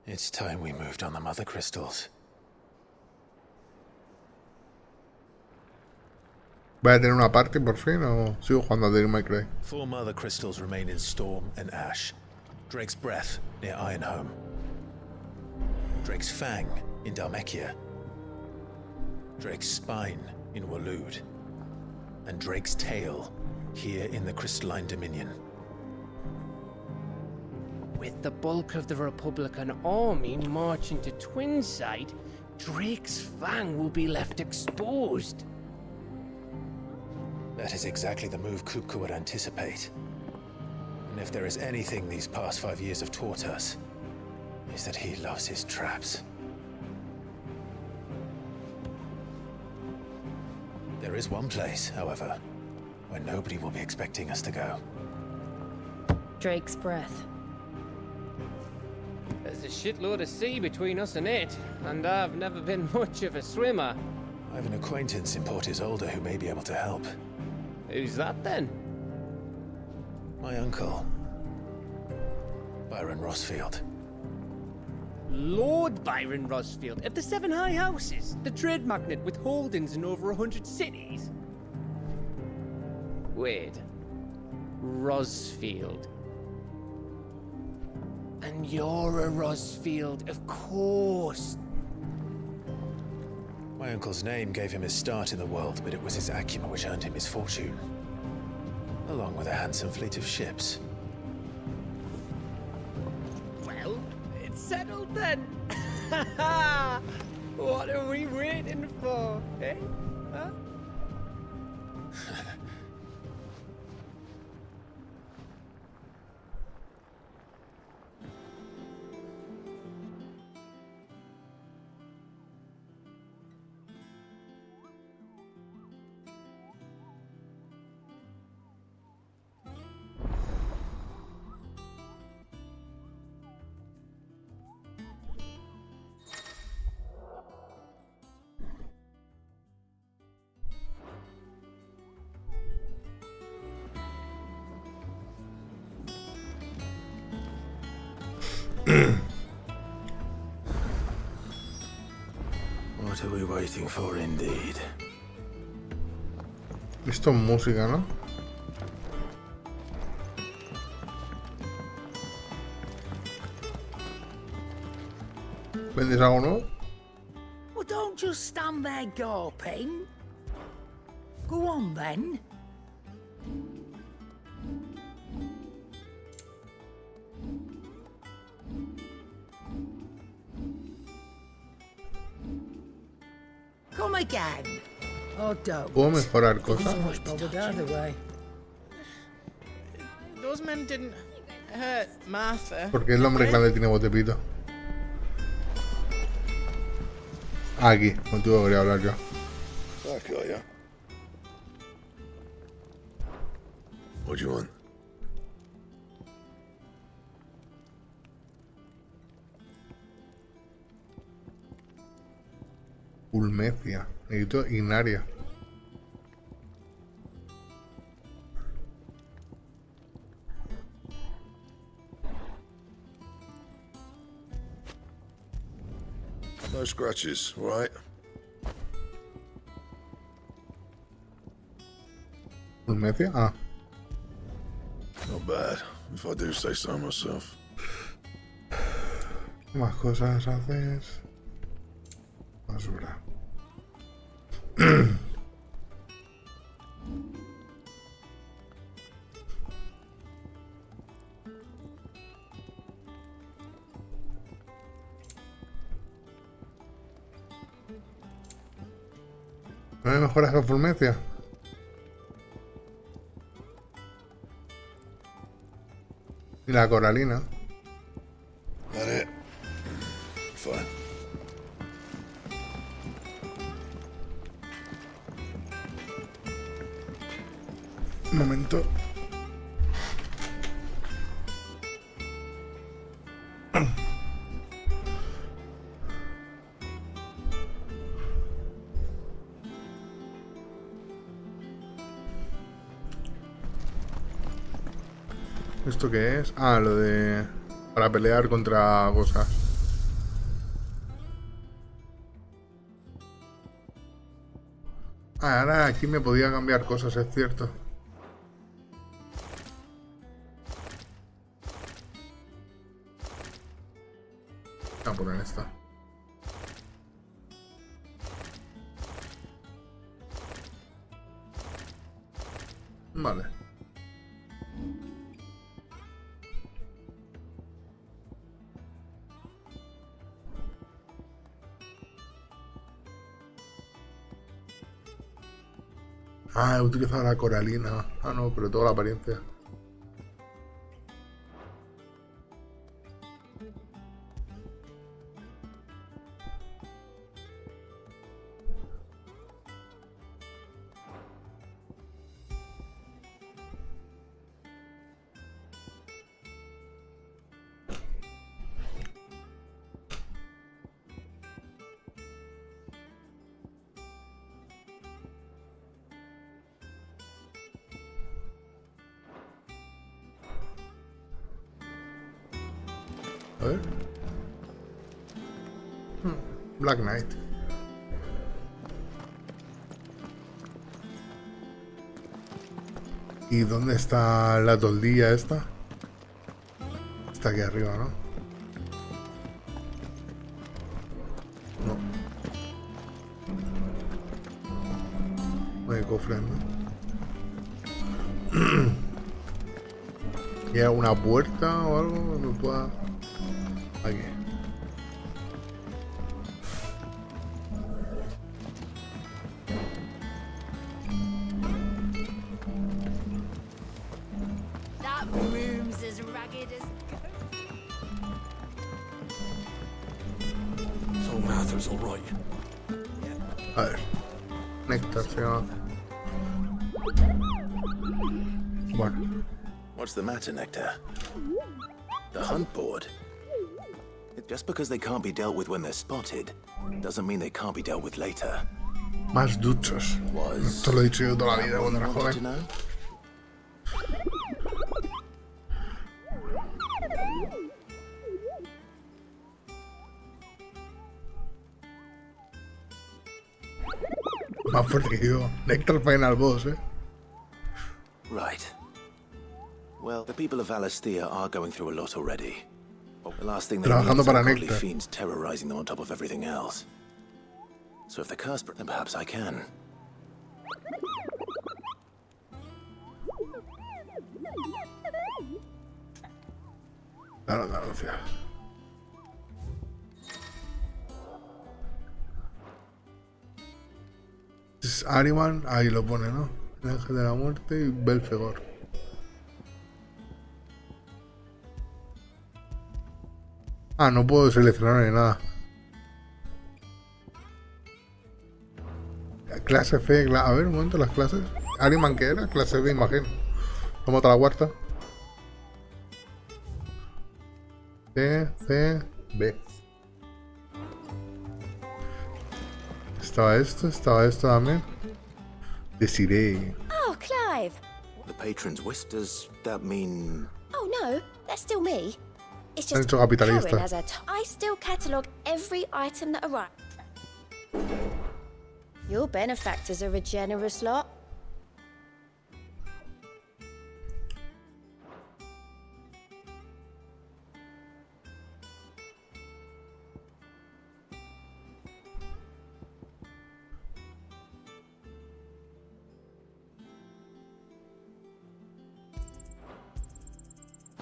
It's time we moved on the mother crystals. ¿Voy a tener una party por fin o sigo jugando a Devil May Cry? 4 mother crystals remain in Storm and Ash. Drake's Breath near Ironhome. Drake's Fang in Dhalmekia. Drake's Spine in Waloed. And Drake's Tail here in the Crystalline Dominion. With the bulk of the Republican army marching to Twinside, Drake's Fang will be left exposed. That is exactly the move Kupka would anticipate. And if there is anything these past 5 years have taught us, is that he loves his traps. There is one place, however, where nobody will be expecting us to go. Drake's Breath. There's a shitload of sea between us and it, and I've never been much of a swimmer. I have an acquaintance in Port Isolde who may be able to help. Who's that then? My uncle, Byron Rossfield. Lord Byron Rossfield of the Seven High Houses, the trade magnate with holdings in over 100 cities. Wait, Rossfield. And you're a Rossfield, of course. My uncle's name gave him his start in the world, but it was his acumen which earned him his fortune, along with a handsome fleet of ships. Well, it's settled then. What are we waiting for, eh? Huh? What are we waiting for, indeed? Esto es música, ¿no? ¿Vendes algo nuevo? Well, don't just stand there gawping. Go on, then. Come again. Oh, don't. ¿Puedo mejorar cosas? So much bothered either way. Those men didn't hurt Martha. Porque el hombre grande tiene voz de pito. Aquí, contigo quería hablar yo. Fuck, yeah. What do you want? Ulmecia. Necesito Ignaria. No scratches, right? Ulmecia? Ah. Not bad, if I do say so myself. Más cosas haces. Basura. ¿No me mejoras la Fulmecia? Y la coralina. That it? Fine. Un momento. ¿Esto qué es? Ah, lo de... para pelear contra cosas. Ah, ahora aquí me podía cambiar cosas, es cierto. Voy a poner esta. Vale. Ah, he utilizado la coralina. Ah, no, pero toda la apariencia. A ver. Black Knight. ¿Y dónde está la toldilla esta? Está aquí arriba, ¿no? No. No hay cofre, ¿no? ¿Y hay alguna puerta o algo que me pueda...? Aquí. Rooms as ragged as... So Martha's all right. A ver. Néctar se llama. Bueno. What's the matter, Nectar? The hunt board? Just because they can't be dealt with when they're spotted, doesn't mean they can't be dealt with later. Más duchos. Esto lo he dicho yo toda la vida cuando era joven. Más fuerte que yo. Nectar Final Boss, Right. Well, the people of Valisthea are going through a lot already. But the last thing they need is ungodly fiends terrorizing them on top of everything else. So if the curse, then perhaps I can. Claro, gracias. Es Ariman, ahí lo pone, ¿no? El ángel de la muerte y Belfegor. Ah, no puedo seleccionar ni nada. Clase F, a ver, un momento, las clases. Ariman, ¿qué era? Clase B, imagino. Vamos a la cuarta. C, B. Estaba esto también. Desiree. Oh, Clive. The patron's whisk, does that mean... Oh, no, that's still me. It's Han just hecho capitalista. Karen has a I still catalogue every item that arrives. Your benefactors are a generous lot.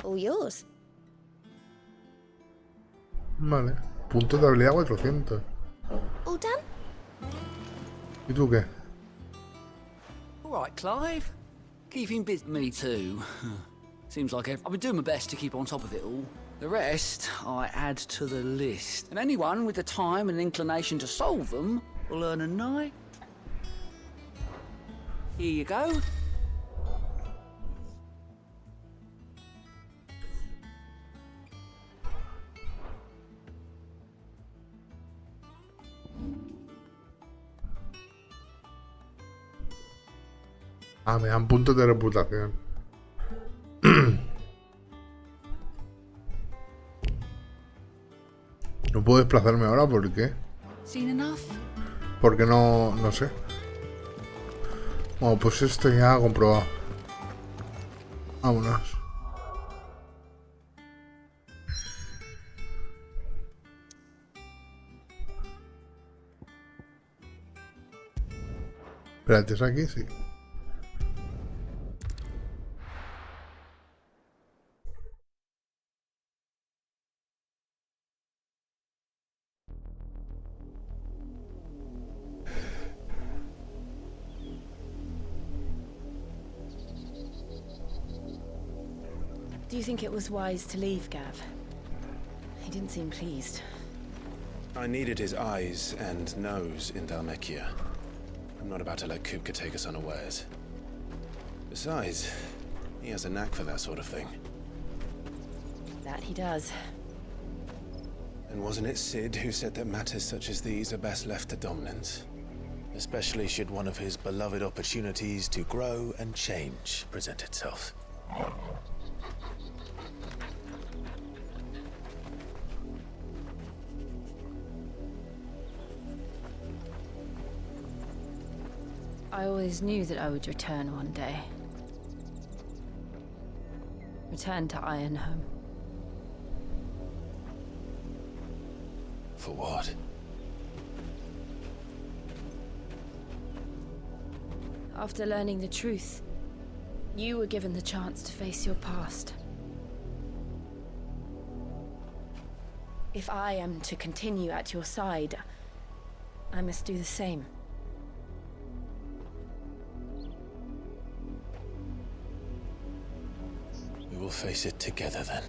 All yours. Vale. Puntos de habilidad 400. All done? ¿Y tú qué? All right, Clive. Keeping busy. Me too. Seems like I've been doing my best to keep on top of it all. The rest I add to the list. And anyone with the time and inclination to solve them will earn a night. Here you go. Ah, me dan puntos de reputación. No puedo desplazarme ahora, ¿por qué? Seen enough? Porque no sé. Bueno, pues esto ya comprobado. Vámonos. Espérate, ¿es aquí? Sí. Do you think it was wise to leave, Gav? He didn't seem pleased. I needed his eyes and nose in Dhalmekia. I'm not about to let Kupka take us unawares. Besides, he has a knack for that sort of thing. That he does. And wasn't it Sid who said that matters such as these are best left to dominance? Especially should one of his beloved opportunities to grow and change present itself. I always knew that I would return one day. Return to Ironhome. For what? After learning the truth, you were given the chance to face your past. If I am to continue at your side, I must do the same. We will face it together then.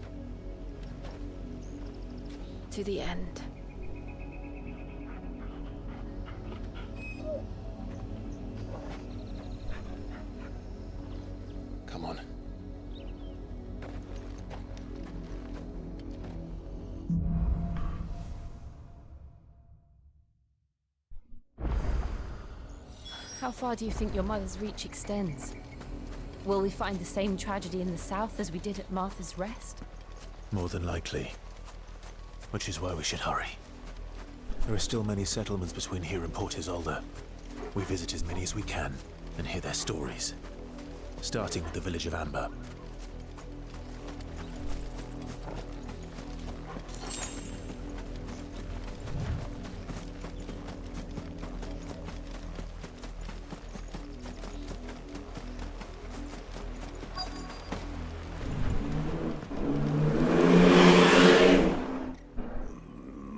To the end. Come on. How far do you think your mother's reach extends? Will we find the same tragedy in the south as we did at Martha's Rest? More than likely. Which is why we should hurry. There are still many settlements between here and Port Isolde. We visit as many as we can and hear their stories. Starting with the village of Amber.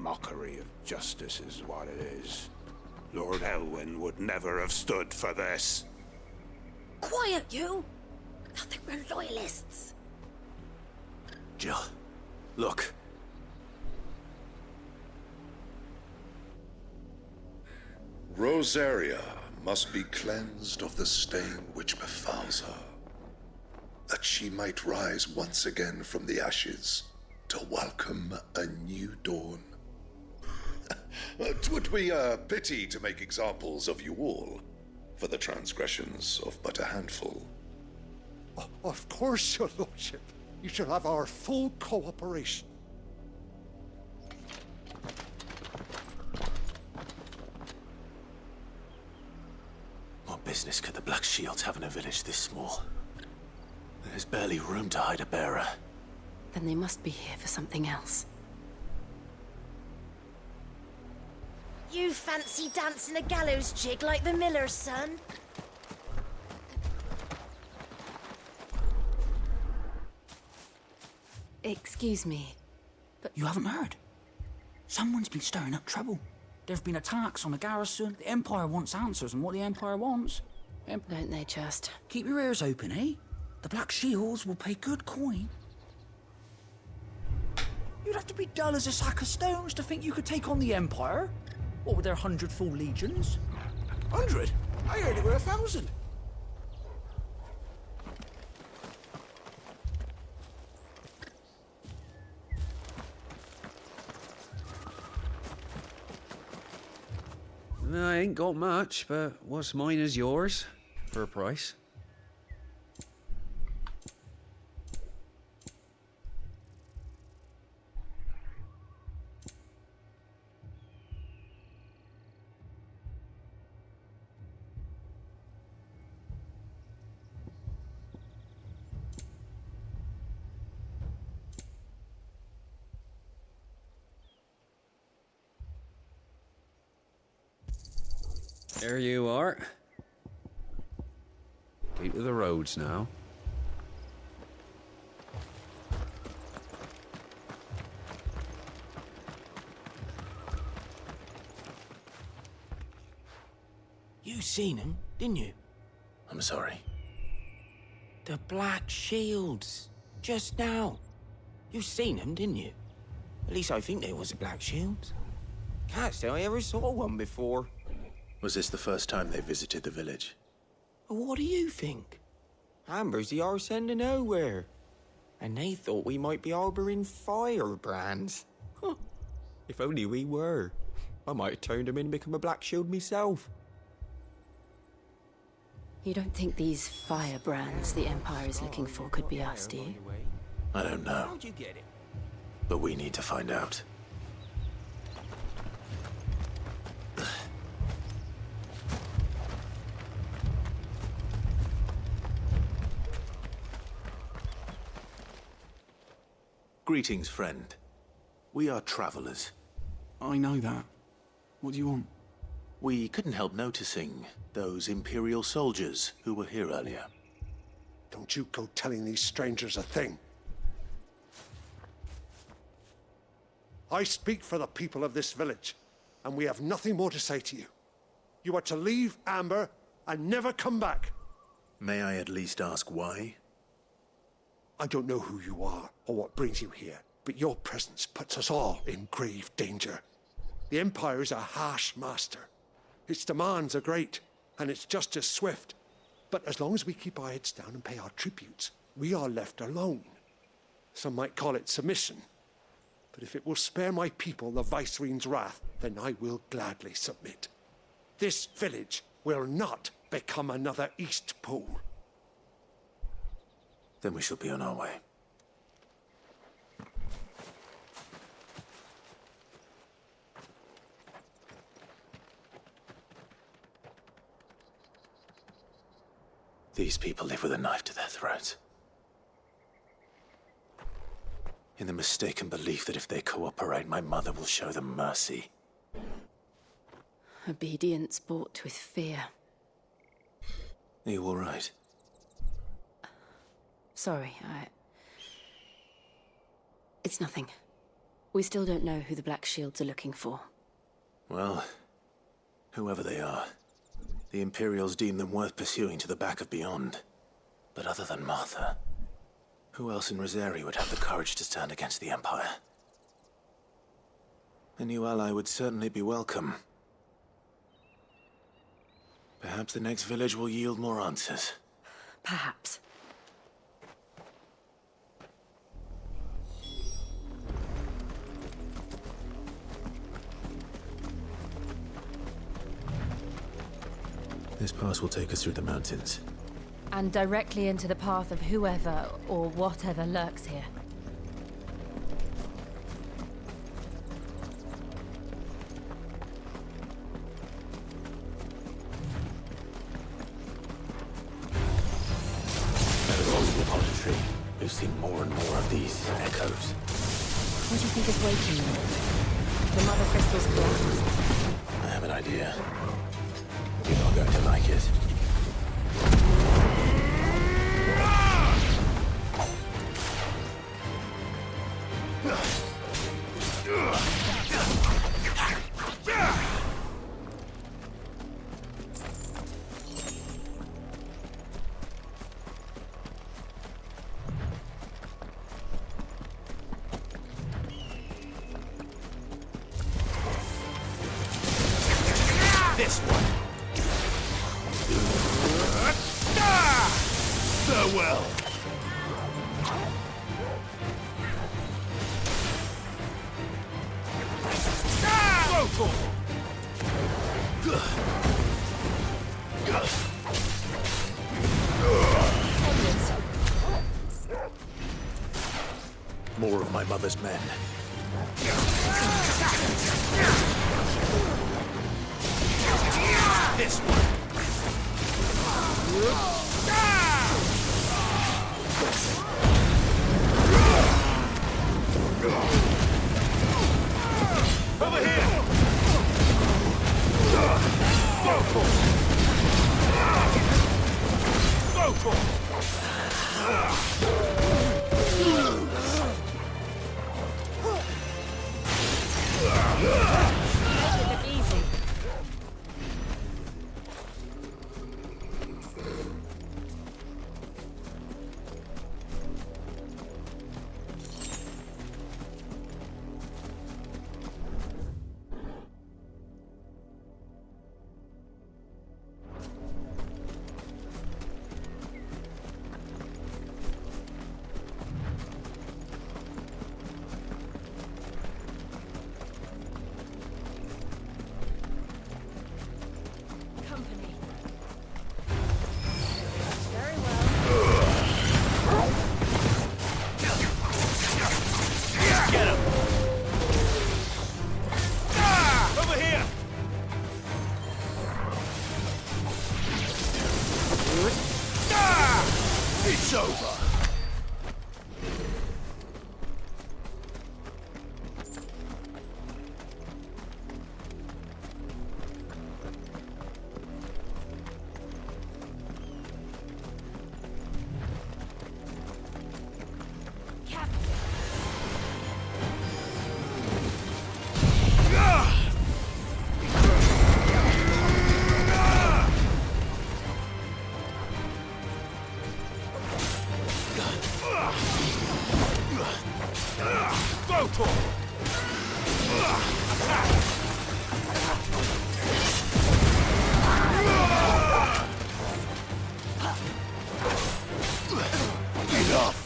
Mockery of justice is what it is. Lord Elwyn would never have stood for this. Quiet, you! I think we're loyalists. Jill, look. Rosaria must be cleansed of the stain which befouls her, that she might rise once again from the ashes to welcome a new dawn. 'Twould be a pity to make examples of you all, for the transgressions of but a handful. Of course, your lordship. You shall have our full cooperation. What business could the Black Shields have in a village this small? There's barely room to hide a bearer. Then they must be here for something else. You fancy dancing a gallows jig like the miller's son? Excuse me, but... You haven't heard? Someone's been stirring up trouble. There've been attacks on the garrison. The Empire wants answers, and what the Empire wants... Don't they just? Keep your ears open, eh? The Black Shields will pay good coin. You'd have to be dull as a sack of stones to think you could take on the Empire. What with their 100 full legions? 100? I heard it were 1,000. I ain't got much, but what's mine is yours, for a price. There you are. Keep to the roads now. You seen him, didn't you? I'm sorry. The Black Shields. Just now. You seen them, didn't you? At least I think there was a Black Shields. Can't say I ever saw one before. Was this the first time they visited the village? What do you think? Amber's the arse end of nowhere. And they thought we might be harbouring firebrands. Huh. If only we were. I might have turned them in and become a Black Shield myself. You don't think these firebrands the Empire is looking for could be us, do you? I don't know. How'd you get it? But we need to find out. Greetings, friend. We are travelers. I know that. What do you want? We couldn't help noticing those Imperial soldiers who were here earlier. Don't you go telling these strangers a thing. I speak for the people of this village, and we have nothing more to say to you. You are to leave Amber and never come back. May I at least ask why? I don't know who you are or what brings you here, but your presence puts us all in grave danger. The Empire is a harsh master. Its demands are great, and its justice swift. But as long as we keep our heads down and pay our tributes, we are left alone. Some might call it submission. But if it will spare my people the Viceroy's wrath, then I will gladly submit. This village will not become another East Pool. Then we shall be on our way. These people live with a knife to their throats. In the mistaken belief that if they cooperate, my mother will show them mercy. Obedience bought with fear. Are you all right? Sorry, It's nothing. We still don't know who the Black Shields are looking for. Well, whoever they are, the Imperials deem them worth pursuing to the back of beyond. But other than Martha, who else in Rosari would have the courage to stand against the Empire? A new ally would certainly be welcome. Perhaps the next village will yield more answers. Perhaps. This pass will take us through the mountains. And directly into the path of whoever or whatever lurks here. That is also the auditory. We've seen more and more of these echoes. What do you think is waking them? The mother crystals collapse? I have an idea. You're not going to like it. This one. Farewell. More of my mother's men. This one. Over here. Go for it. Go for it. It's over. Brutal! Enough!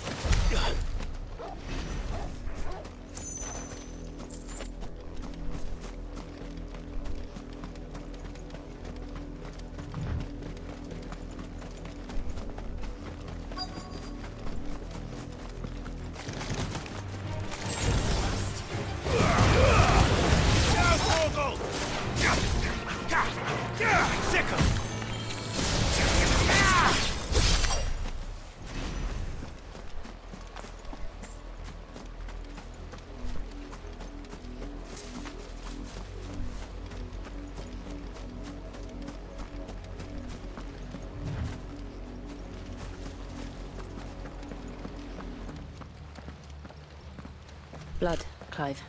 Blood, Clive.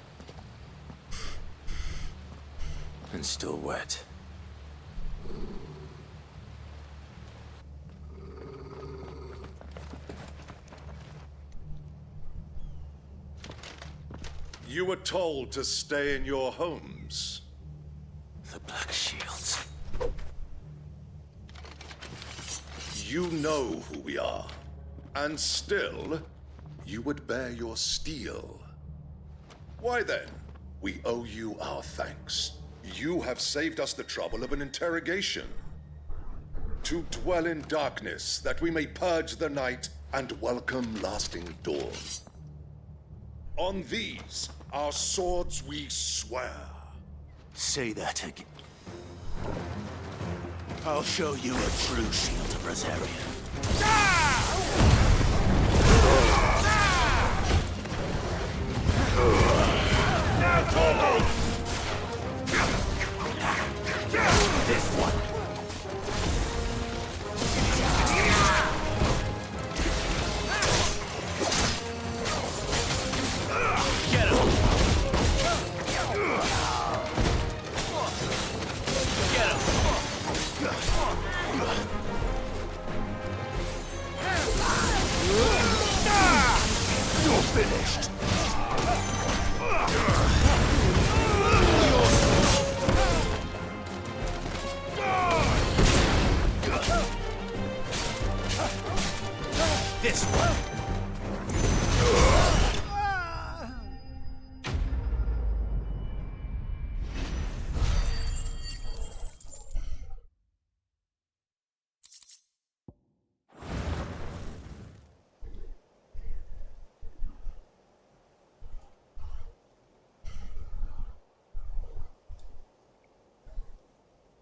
And still wet. You were told to stay in your homes. The Black Shields. You know who we are. And still, you would bear your steel. Why then? We owe you our thanks. You have saved us the trouble of an interrogation. To dwell in darkness, that we may purge the night and welcome lasting dawn. On these, our swords we swear. Say that again. I'll show you a true shield of Rosaria. This one. Get him. Get him. You're finished. This one.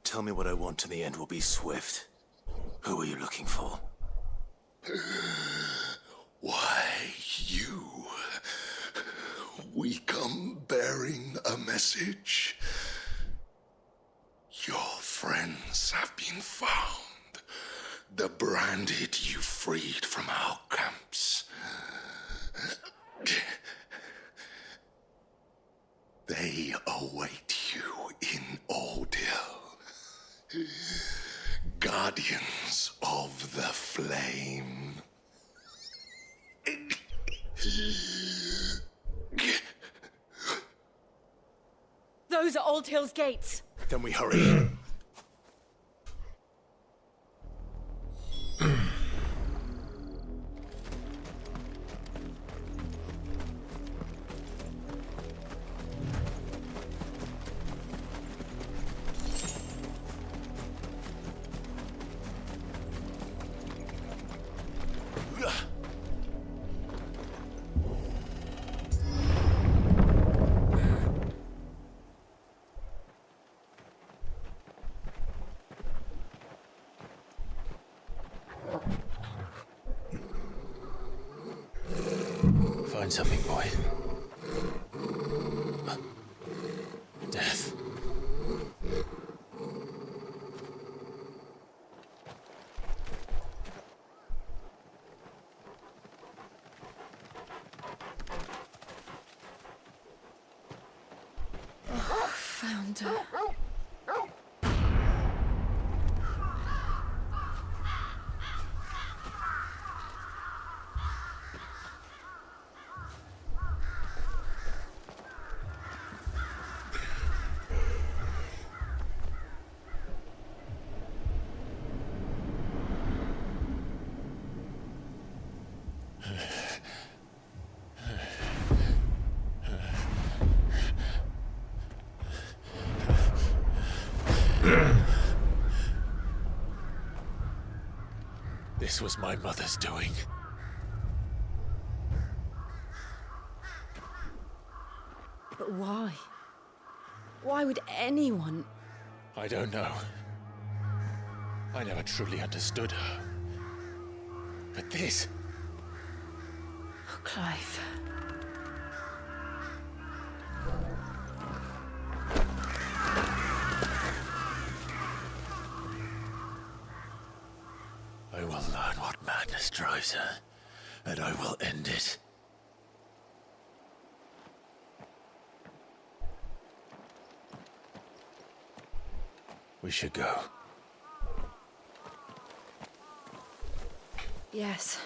Tell me what I want and the end will be swift. Who are you looking for? Why, you. We come bearing a message. Your friends have been found. The branded you freed from our camps. They await you in Ordeal. Guardians of the Flame. Those are Old Hill's gates. Then we hurry. Find something, boy. Death. Found her. This was my mother's doing. But why? Why would anyone... I don't know. I never truly understood her. But this... Oh, Clive. I will learn what madness drives her, and I will end it. We should go. Yes.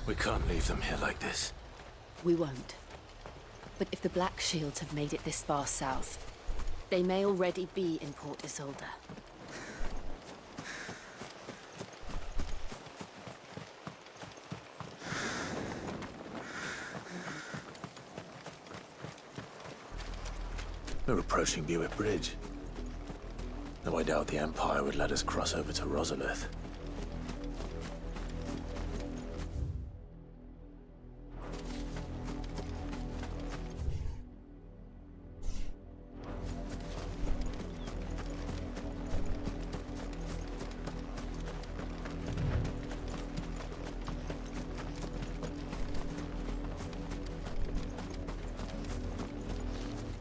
We can't leave them here like this. We won't. But if the Black Shields have made it this far south, they may already be in Port Isolde. We're approaching Buick Bridge. Though I doubt the Empire would let us cross over to Rosalith.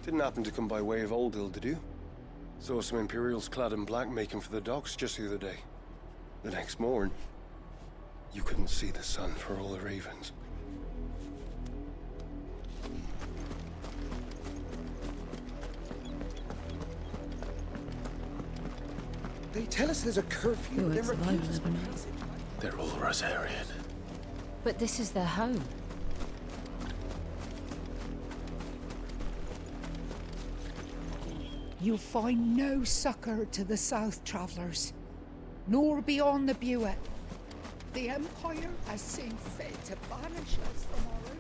Didn't happen to come by way of Oldhill, did you? Saw some Imperials clad in black making for the docks just the other day. The next morn, you couldn't see the sun for all the ravens. They tell us there's a curfew, but they refuse us. They're all Rosarian. But this is their home. You'll find no succor to the South Travellers, nor beyond the Buet. The Empire has seen fit to banish us from our own land.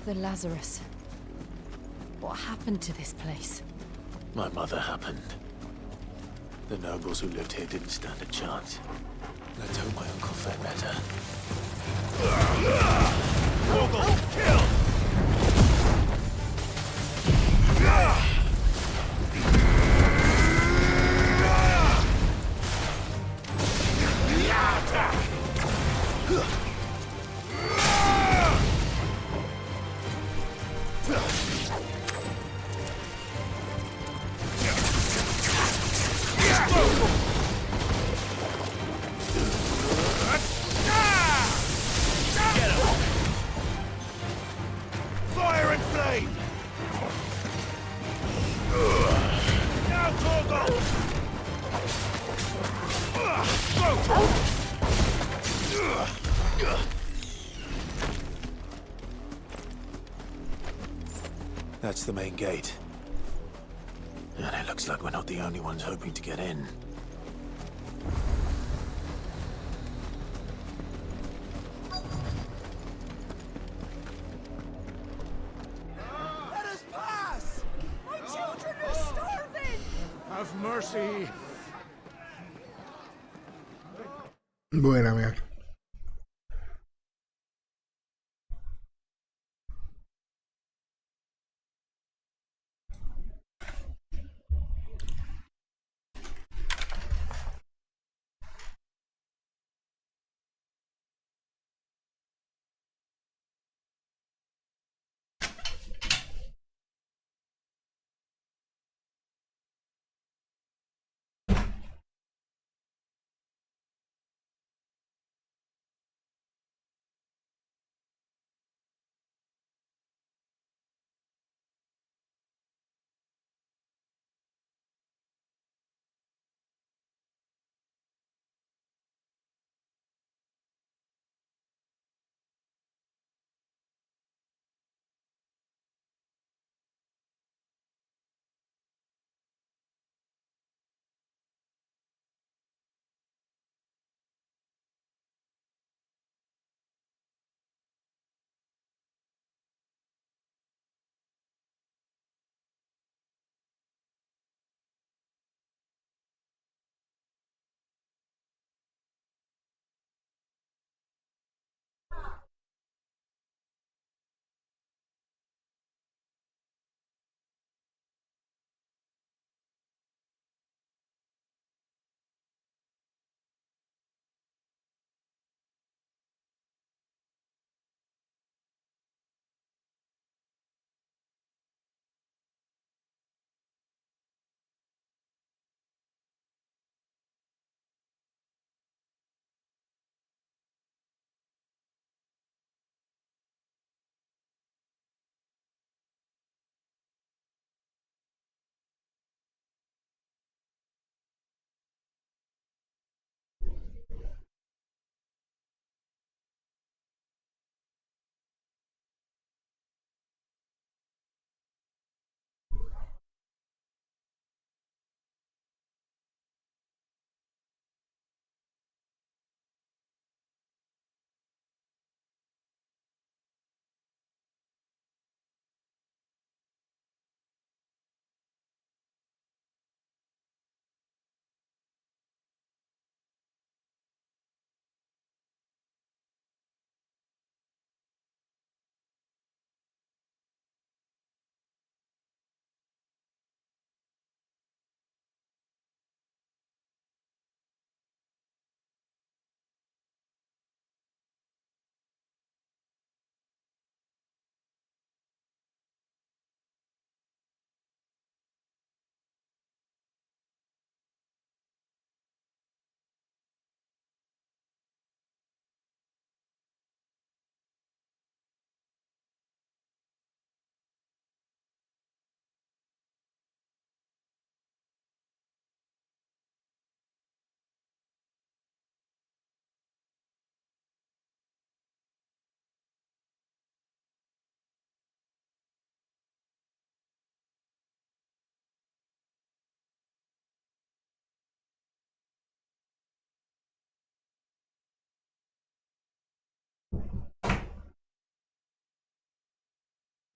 The Lazarus. What happened to this place? My mother happened. The nobles who lived here didn't stand a chance. Let's hope my uncle fared better. Kill! Fire and flame! Now, Torgal! That's the main gate. And it looks like we're not the only ones hoping to get in. Let us pass! My children are starving! Have mercy! Buena mierda.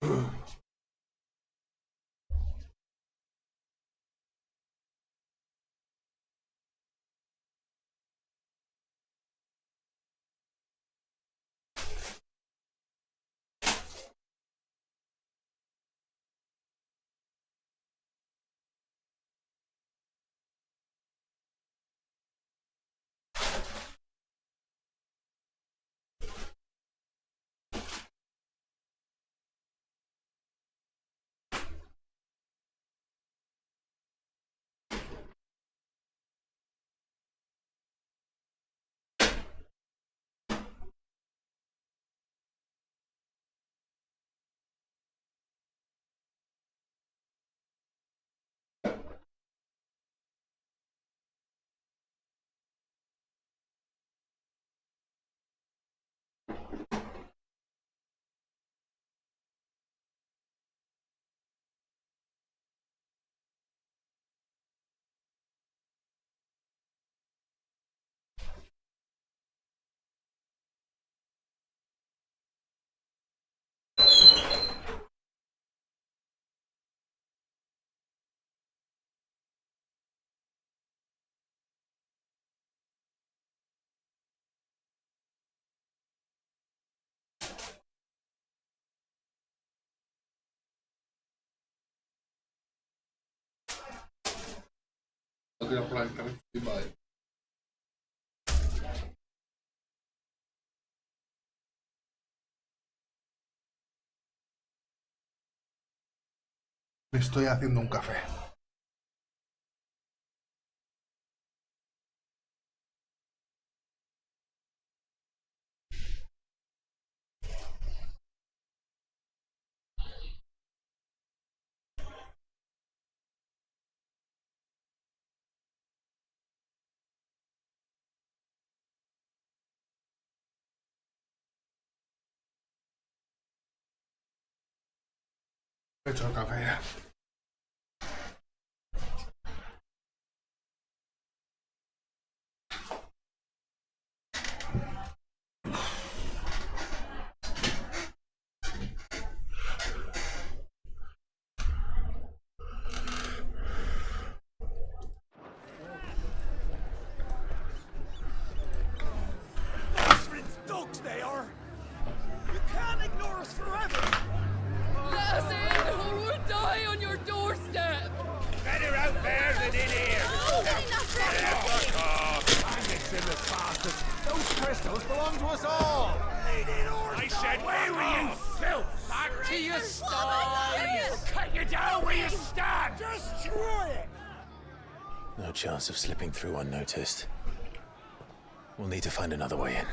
Me estoy haciendo un café. He hecho el café ya. Dogs they are! You can't ignore us forever! Let us in, or we'll die on your doorstep! Better out there than in here! Imbecile bastards! Those crystals belong to us all! I said, where were you, filth? Back to your style! Cut you down where you stand! Destroy it! No chance of slipping through unnoticed. We'll need to find another way in.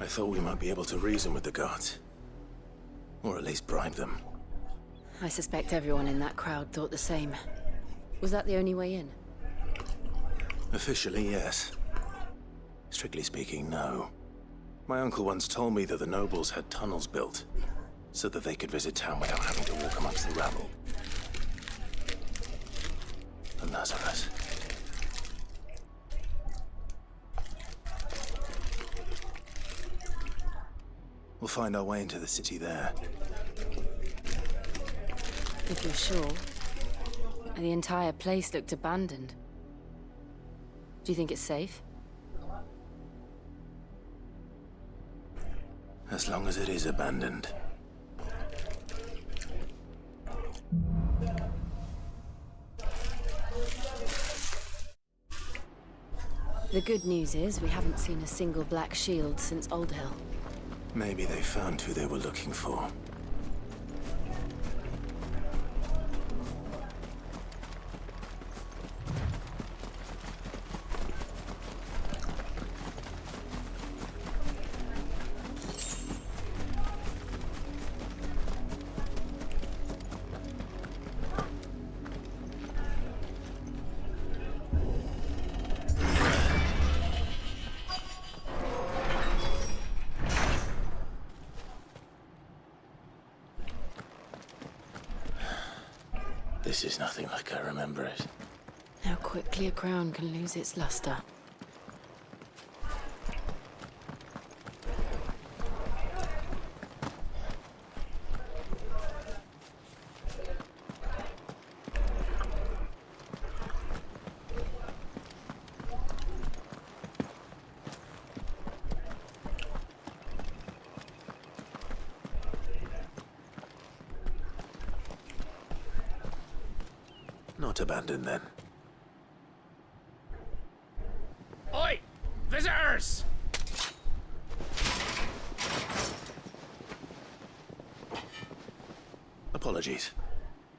I thought we might be able to reason with the guards. Or at least bribe them. I suspect everyone in that crowd thought the same. Was that the only way in? Officially, yes. Strictly speaking, no. My uncle once told me that the nobles had tunnels built, so that they could visit town without having to walk amongst the rabble. And Lazarus. We'll find our way into the city there. If you're sure. The entire place looked abandoned. Do you think it's safe? As long as it is abandoned. The good news is we haven't seen a single black shield since Old Hill. Maybe they found who they were looking for. This is nothing like I remember it. How quickly a crown can lose its luster. Not abandoned then. Oi! Visitors! Apologies.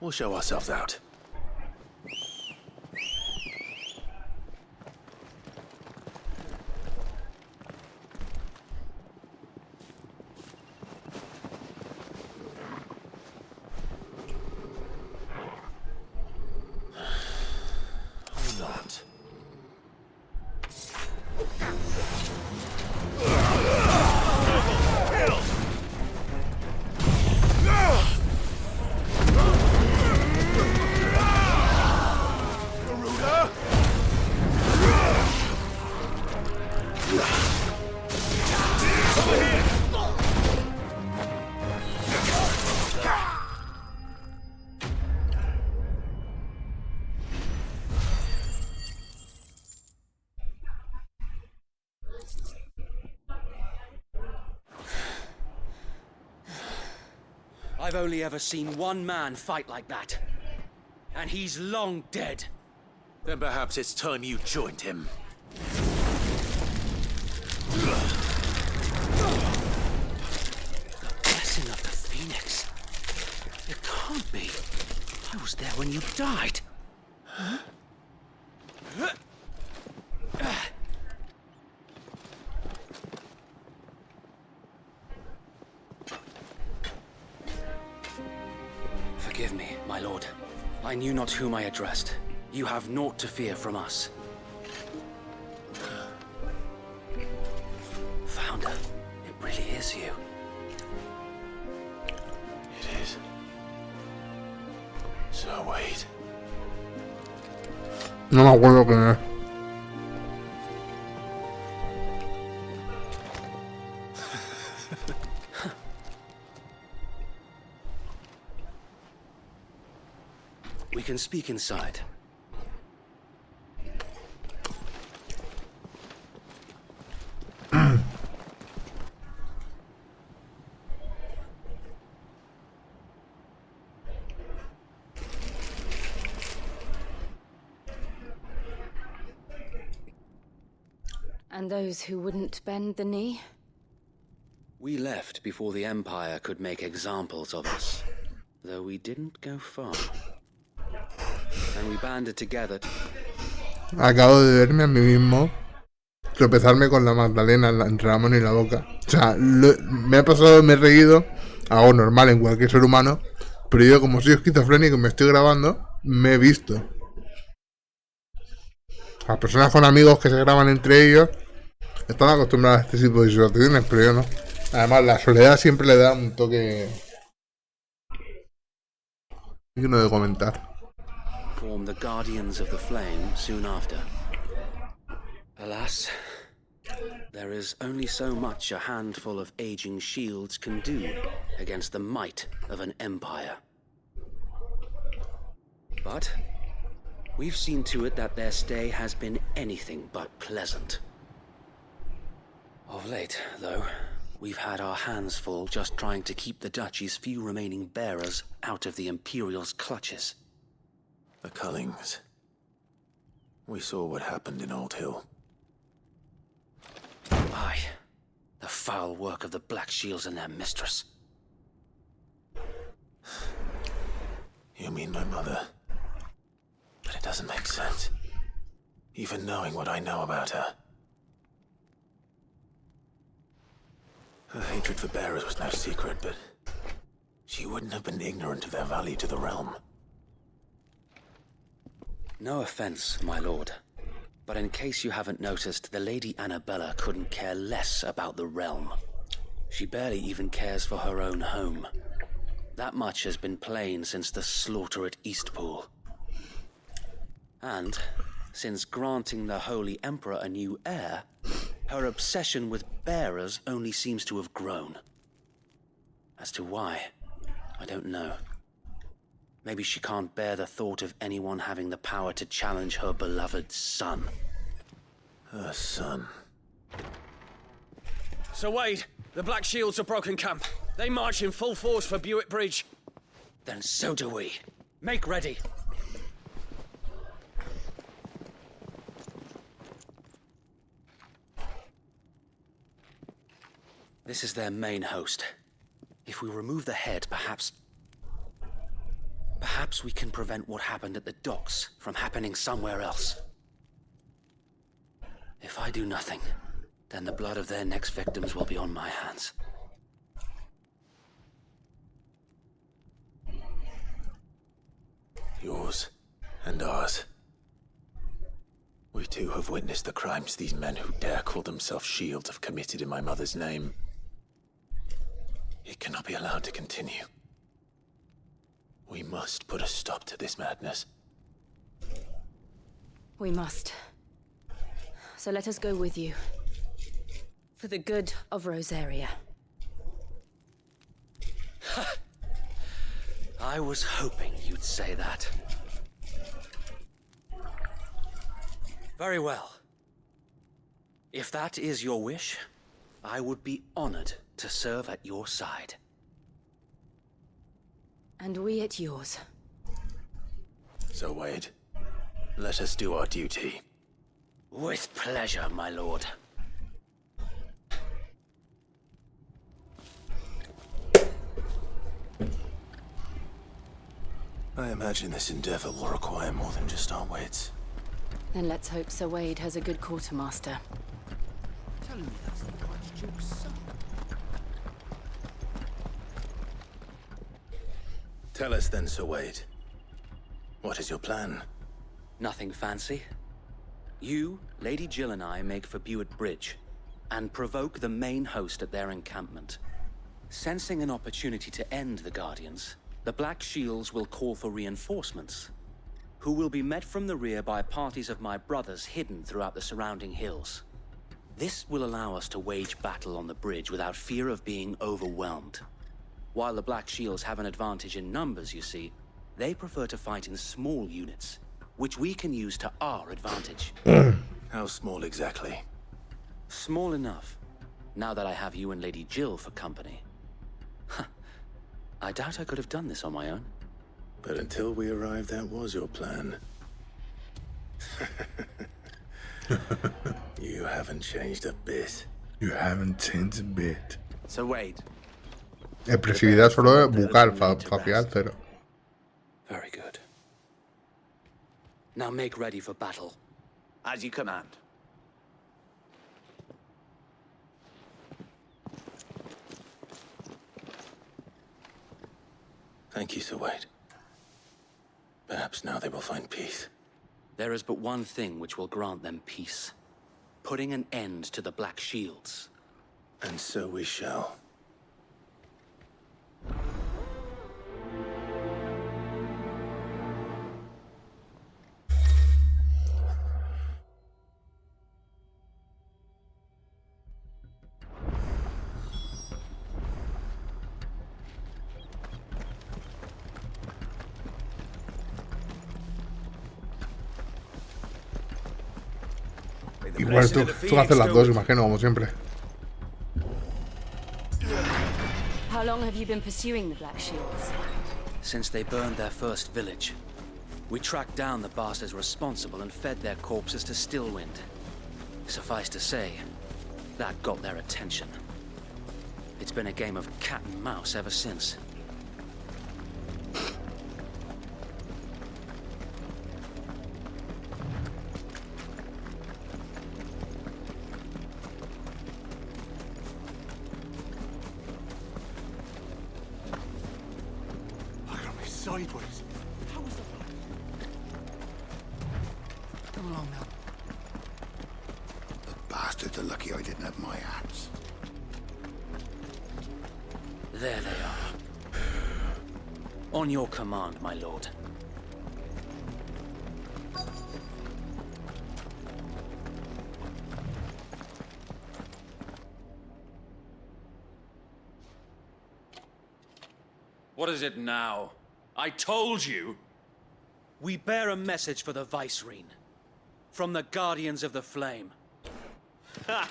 We'll show ourselves out. Not. I've only ever seen one man fight like that. And he's long dead. Then perhaps it's time you joined him. The blessing of the Phoenix. It can't be. I was there when you died. Huh? Forgive me, my lord. I knew not whom I addressed. You have naught to fear from us. Founder, it really is you. It is. So wait. No me acuerdo quién es. We can speak inside. And those who wouldn't bend the knee? We left before the Empire could make examples of us, though we didn't go far. And we banded together to... Acabo de verme a mí mismo tropezarme con la magdalena entre la mano y la boca. O sea, me ha pasado, me he reído, algo normal en cualquier ser humano, pero yo como soy esquizofrénico y me estoy grabando, me he visto. Las personas con amigos que se graban entre ellos están acostumbradas a este tipo de situaciones, pero yo no. Además, la soledad siempre le da un toque digno de comentar. Form the Guardians of the Flame soon after. Alas, there is only so much a handful of aging shields can do against the might of an empire. But we've seen to it that their stay has been anything but pleasant. Of late, though, we've had our hands full just trying to keep the Duchy's few remaining bearers out of the Imperial's clutches. The Cullings. We saw what happened in Old Hill. Aye. The foul work of the Black Shields and their mistress. You mean my mother? But it doesn't make sense. Even knowing what I know about her. Her hatred for bearers was no secret, but she wouldn't have been ignorant of their value to the realm. No offense, my lord. But in case you haven't noticed, the Lady Annabella couldn't care less about the realm. She barely even cares for her own home. That much has been plain since the slaughter at Eastpool. And since granting the Holy Emperor a new heir, her obsession with bearers only seems to have grown. As to why, I don't know. Maybe she can't bear the thought of anyone having the power to challenge her beloved son. Her son. Sir Wade, the Black Shields have broken camp. They march in full force for Buick Bridge. Then so do we. Make ready. This is their main host. If we remove the head, perhaps we can prevent what happened at the docks from happening somewhere else. If I do nothing, then the blood of their next victims will be on my hands. Yours and ours. We too have witnessed the crimes these men who dare call themselves shields have committed in my mother's name. It cannot be allowed to continue. We must put a stop to this madness. We must. So let us go with you. For the good of Rosaria. I was hoping you'd say that. Very well. If that is your wish, I would be honored to serve at your side. And we at yours. So, Wade, let us do our duty. With pleasure, my lord. I imagine this endeavor will require more than just our wits. Then let's hope Sir Wade has a good quartermaster. Telling me that's the Archduke's son. Tell us then, Sir Wade. What is your plan? Nothing fancy. You, Lady Jill and I make for Buick Bridge, and provoke the main host at their encampment. Sensing an opportunity to end the Guardians, the Black Shields will call for reinforcements, who will be met from the rear by parties of my brothers hidden throughout the surrounding hills. This will allow us to wage battle on the bridge without fear of being overwhelmed. While the Black Shields have an advantage in numbers, you see, they prefer to fight in small units, which we can use to our advantage. How small exactly? Small enough, now that I have you and Lady Jill for company. I doubt I could have done this on my own. But until we arrived, that was your plan. You haven't changed a bit. You haven't changed a bit. So Wade. Expresividad solo bucal, facial cero. Very good. Now make ready for battle. As you command. Thank you, Sir Wade. Perhaps now they will find peace. There is but one thing which will grant them peace. Putting an end to the Black Shields. And so we shall. Igual tú haces las dos, imagino, como siempre. How long have you been pursuing the Black Shields? Since they burned their first village. We tracked down the bastards responsible and fed their corpses to Stillwind. Suffice to say, that got their attention. It's been a game of cat and mouse ever since. Sideways. How was that? Come along now. The bastards are lucky I didn't have my axe. There they are. On your command, my lord. What is it now? I told you! We bear a message for the Vicereine. From the Guardians of the Flame. Ha!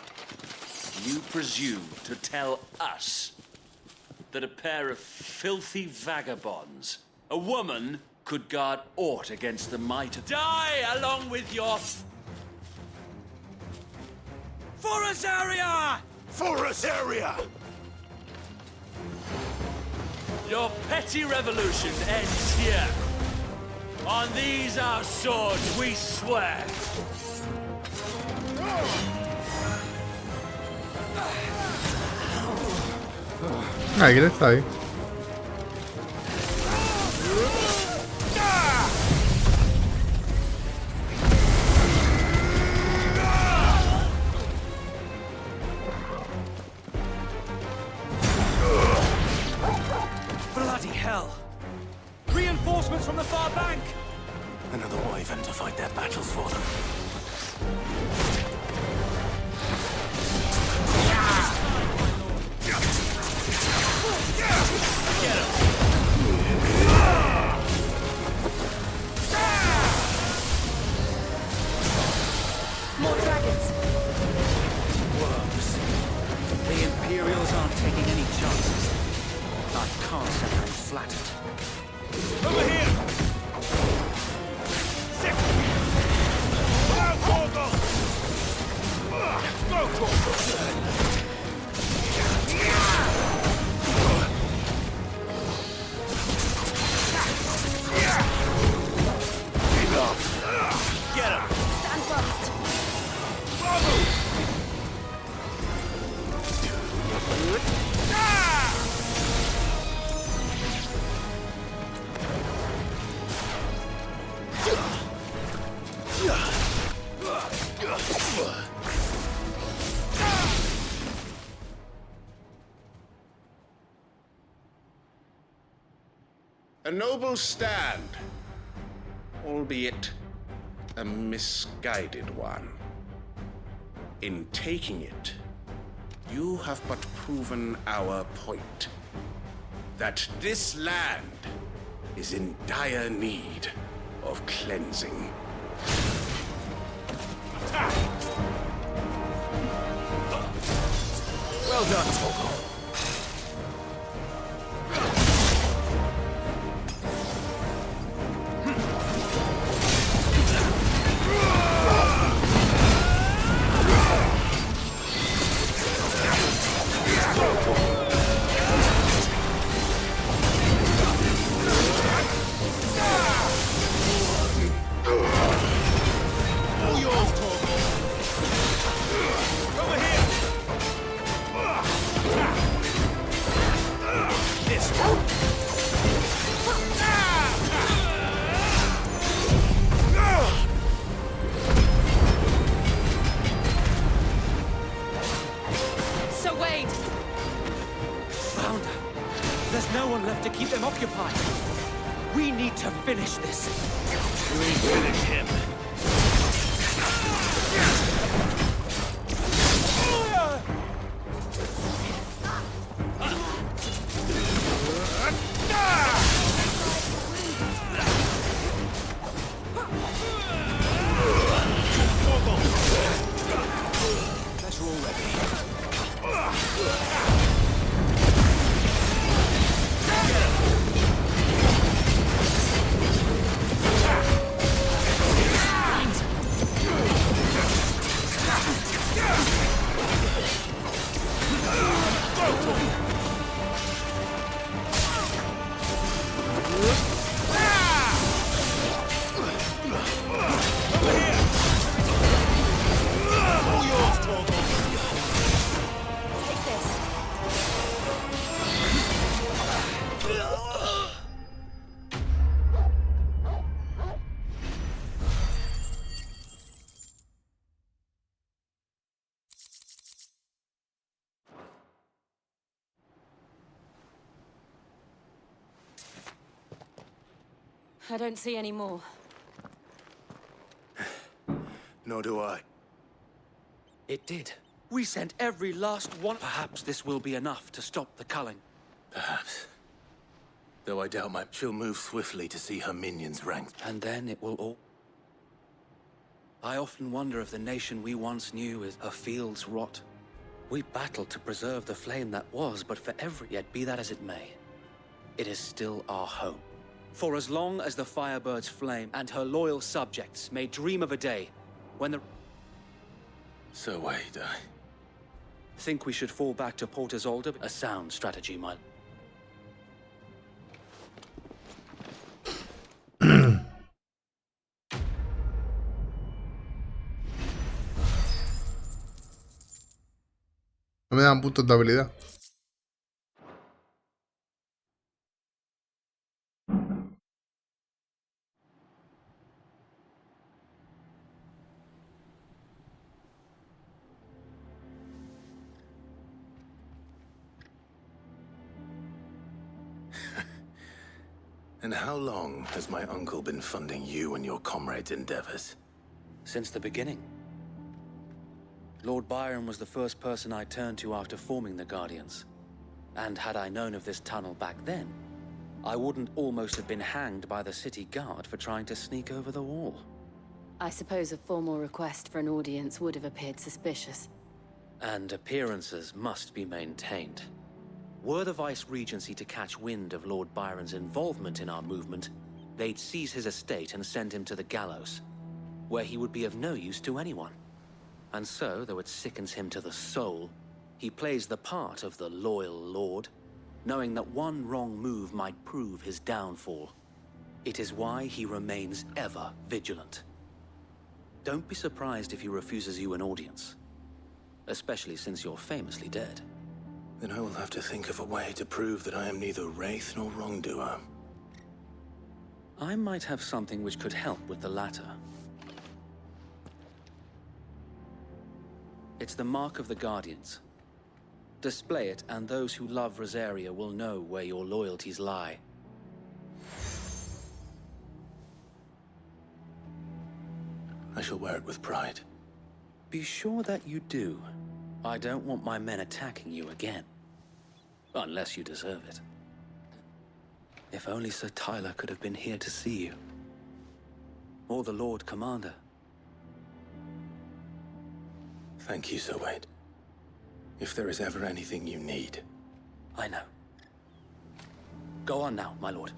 You presume to tell us that a pair of filthy vagabonds, a woman, could guard aught against the might of... Die along with your... For Azaria! For Azaria! Your petty revolution ends here. On these our swords we swear. ¿Quién está ahí? Bloody hell! Reinforcements from the far bank! Another wyvern to fight their battles for them. More dragons! Worms. The Imperials aren't taking any chances. I can't say I'm flattered. Over here! Sick! Go, Torgal! Get him! Stand fast. A noble stand, albeit a misguided one. In taking it, you have but proven our point. That this land is in dire need of cleansing. Well done, Torgal. Sir Wade! Founder, there's no one left to keep them occupied. We need to finish this. We finish him. That's all ready. I don't see any more. Nor do I. It did. We sent every last one. Perhaps this will be enough to stop the culling. Perhaps. Though I doubt she'll move swiftly to see her minions ranked. And then it will all... I often wonder if the nation we once knew is a field's rot. We battled to preserve the flame that was, but for yet be that as it may, it is still our home. For as long as the Firebird's flame and her loyal subjects may dream of a day when the... So wait, Think we should fall back to Port Isolde? A sound strategy, my... No me dan puntos de habilidad. And how long has my uncle been funding you and your comrades' endeavors? Since the beginning. Lord Byron was the first person I turned to after forming the Guardians. And had I known of this tunnel back then, I wouldn't almost have been hanged by the city guard for trying to sneak over the wall. I suppose a formal request for an audience would have appeared suspicious. And appearances must be maintained. Were the Vice-Regency to catch wind of Lord Byron's involvement in our movement, they'd seize his estate and send him to the gallows, where he would be of no use to anyone. And so, though it sickens him to the soul, he plays the part of the loyal lord, knowing that one wrong move might prove his downfall. It is why he remains ever vigilant. Don't be surprised if he refuses you an audience, especially since you're famously dead. Then I will have to think of a way to prove that I am neither wraith nor wrongdoer. I might have something which could help with the latter. It's the mark of the Guardians. Display it, and those who love Rosaria will know where your loyalties lie. I shall wear it with pride. Be sure that you do. I don't want my men attacking you again. Unless you deserve it. If only Sir Tyler could have been here to see you. Or the Lord Commander. Thank you, Sir Wade. If there is ever anything you need. I know. Go on now, my lord.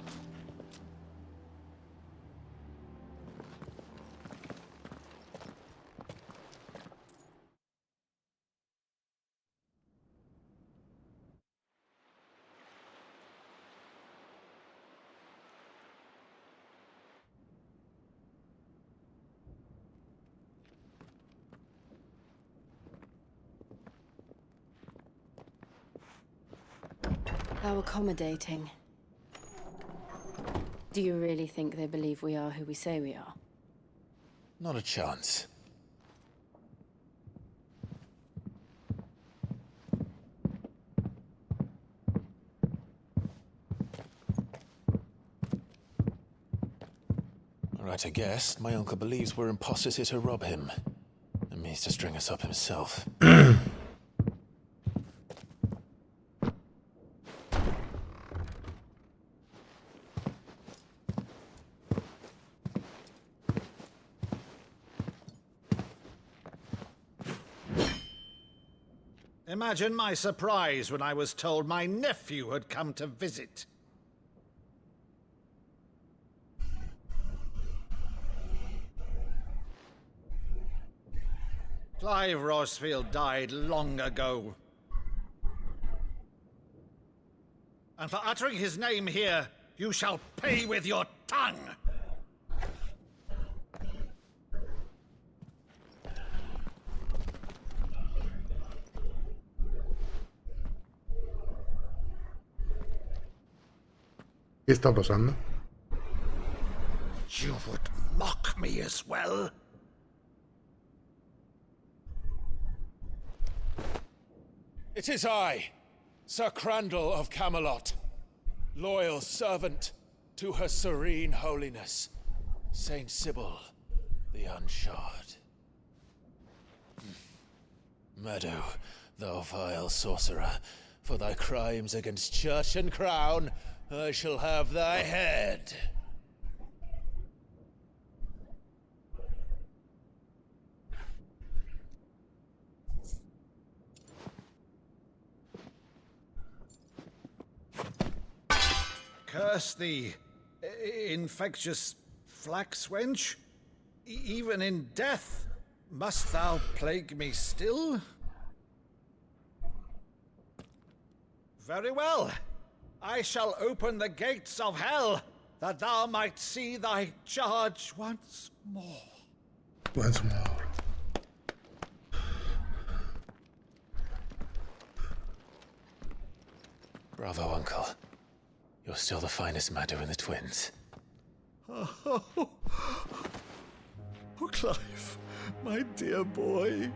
How accommodating. Do you really think they believe we are who we say we are? Not a chance. All right, I guess. My uncle believes we're imposters here to rob him. And means to string us up himself. Imagine my surprise when I was told my nephew had come to visit. Clive Rosfield died long ago. And for uttering his name here, you shall pay with your tongue! ¿Qué está pasando? You would mock me as well? It is I, Sir Crandall of Camelot, loyal servant to Her Serene Holiness, Saint Sybil the Unshod. Meadow, thou vile sorcerer, for thy crimes against church and crown, I shall have thy head. Curse thee, infectious flax wench. Even in death, must thou plague me still? Very well. I shall open the gates of hell, that thou might see thy charge once more. Once more. Bravo, Uncle. You're still the finest Meadow in the twins. Oh, Clive, my dear boy,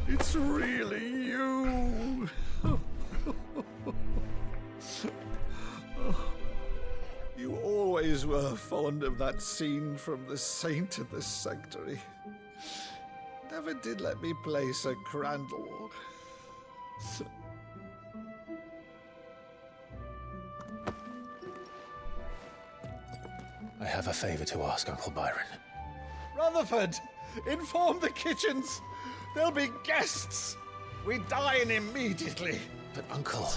it's really you. You always were fond of that scene from The Saint in the Sanctuary. Never did let me play Sir Crandall. I have a favor to ask, Uncle Byron. Rutherford, inform the kitchens. There'll be guests. We dine immediately. But, Uncle...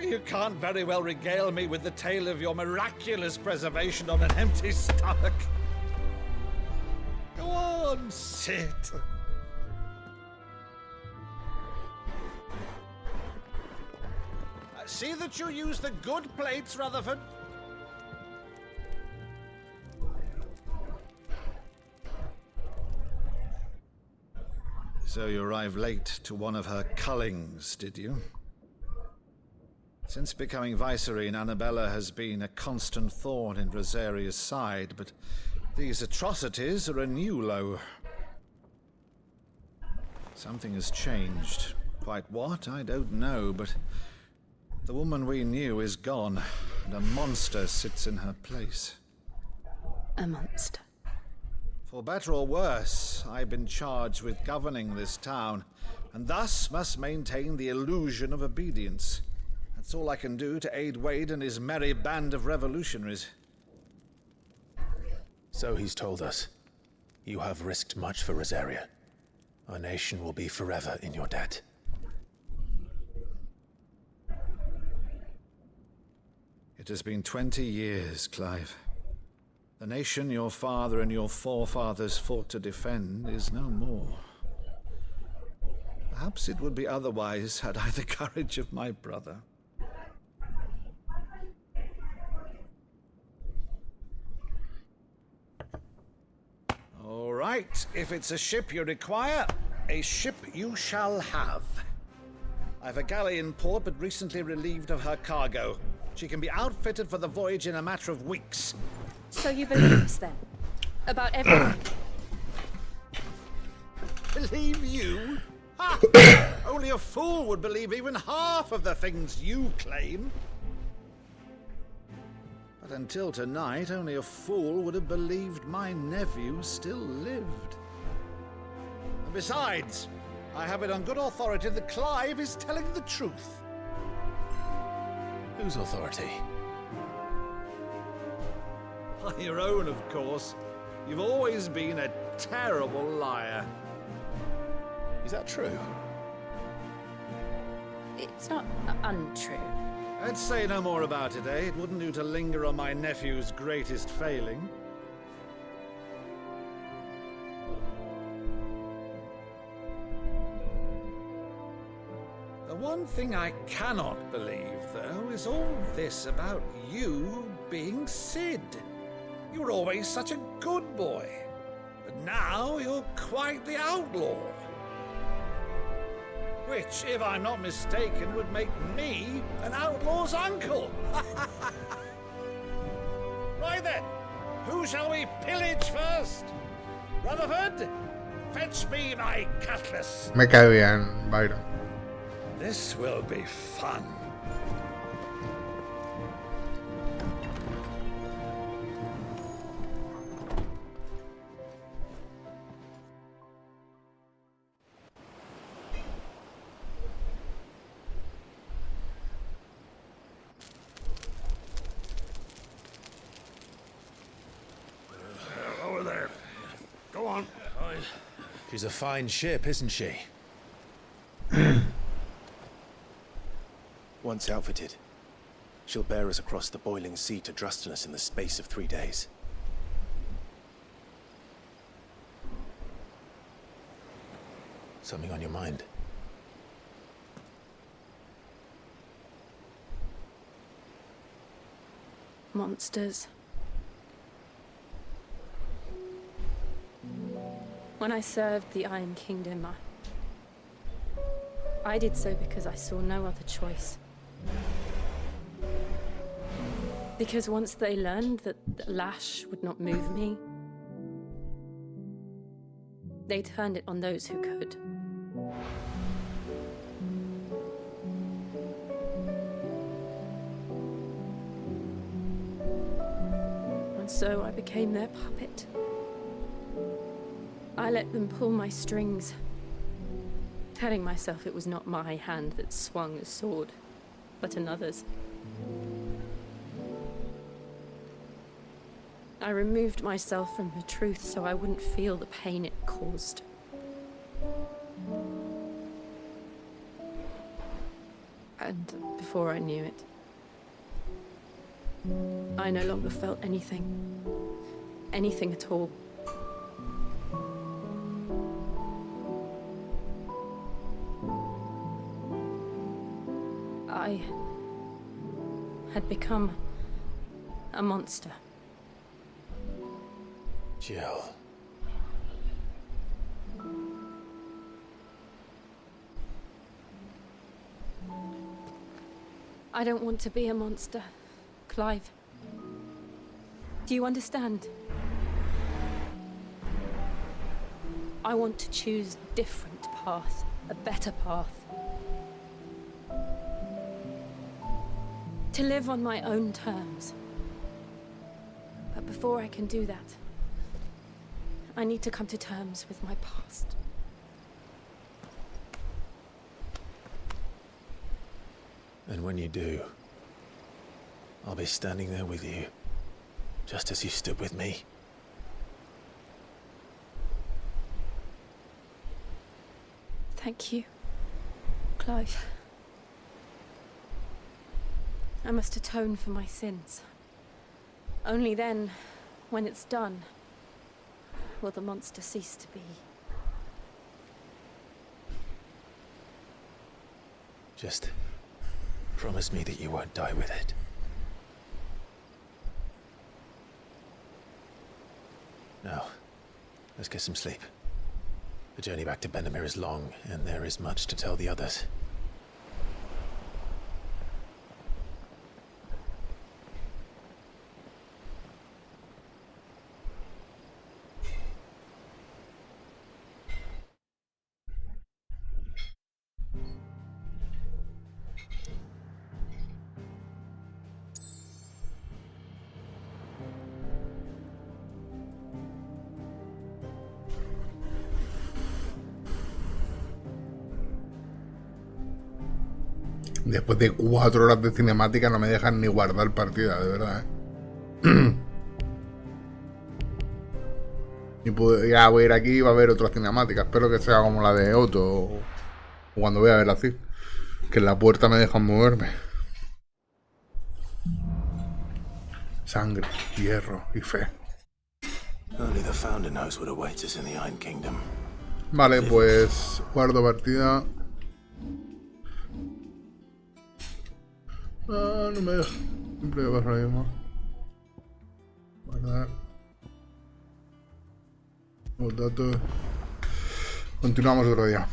You can't very well regale me with the tale of your miraculous preservation on an empty stomach. Go on, sit. See that you use the good plates, Rutherford. So you arrived late to one of her cullings, did you? Since becoming Vicereine, Annabella has been a constant thorn in Rosaria's side, but these atrocities are a new low. Something has changed. Quite what, I don't know, but the woman we knew is gone, and a monster sits in her place. A monster? For better or worse, I've been charged with governing this town, and thus must maintain the illusion of obedience. That's all I can do to aid Wade and his merry band of revolutionaries. So he's told us. You have risked much for Rosaria. Our nation will be forever in your debt. It has been 20 years, Clive. The nation your father and your forefathers fought to defend is no more. Perhaps it would be otherwise had I the courage of my brother. All right, if it's a ship you require, a ship you shall have. I've a galley in port, but recently relieved of her cargo. She can be outfitted for the voyage in a matter of weeks. So you believe us then? About everything? Believe you? Ha! Only a fool would believe even half of the things you claim. But until tonight, only a fool would have believed my nephew still lived. And besides, I have it on good authority that Clive is telling the truth. Whose authority? Your own, of course. You've always been a terrible liar. Is that true? It's not untrue. I'd say no more about it, eh? It wouldn't do to linger on my nephew's greatest failing. The one thing I cannot believe, though, is all this about you being Sid. You were always such a good boy, but now you're quite the outlaw. Which, if I'm not mistaken, would make me an outlaw's uncle. Right then, who shall we pillage first? Rutherford, fetch me my cutlass. Me cae bien, Byron. This will be fun. She's a fine ship, isn't she? Once outfitted, she'll bear us across the boiling sea to Drustinus in the space of 3 days. Something on your mind? Monsters. When I served the Iron Kingdom, I did so because I saw no other choice. Because once they learned that the lash would not move me, they turned it on those who could. And so I became their puppet. I let them pull my strings, telling myself it was not my hand that swung a sword, but another's. I removed myself from the truth so I wouldn't feel the pain it caused. And before I knew it, I no longer felt anything. Anything at all. I had become a monster. Jill. I don't want to be a monster, Clive. Do you understand? I want to choose a different path, a better path. To live on my own terms. But before I can do that, I need to come to terms with my past. And when you do, I'll be standing there with you, just as you stood with me. Thank you, Clive. I must atone for my sins. Only then, when it's done, will the monster cease to be. Just promise me that you won't die with it. Now, let's get some sleep. The journey back to Benamir is long, and there is much to tell the others. Después de 4 horas de cinemática no me dejan ni guardar partida, de verdad, ¿eh? Y ya voy a ir aquí y va a haber otra cinemática. Espero que sea como la de Otto o cuando voy a ver así. Que en la puerta me dejan moverme. Sangre, hierro y fe. Vale, pues guardo partida. Ah, no me deja. Siempre me pasa lo mismo. Guardar. Los datos. Continuamos otro día.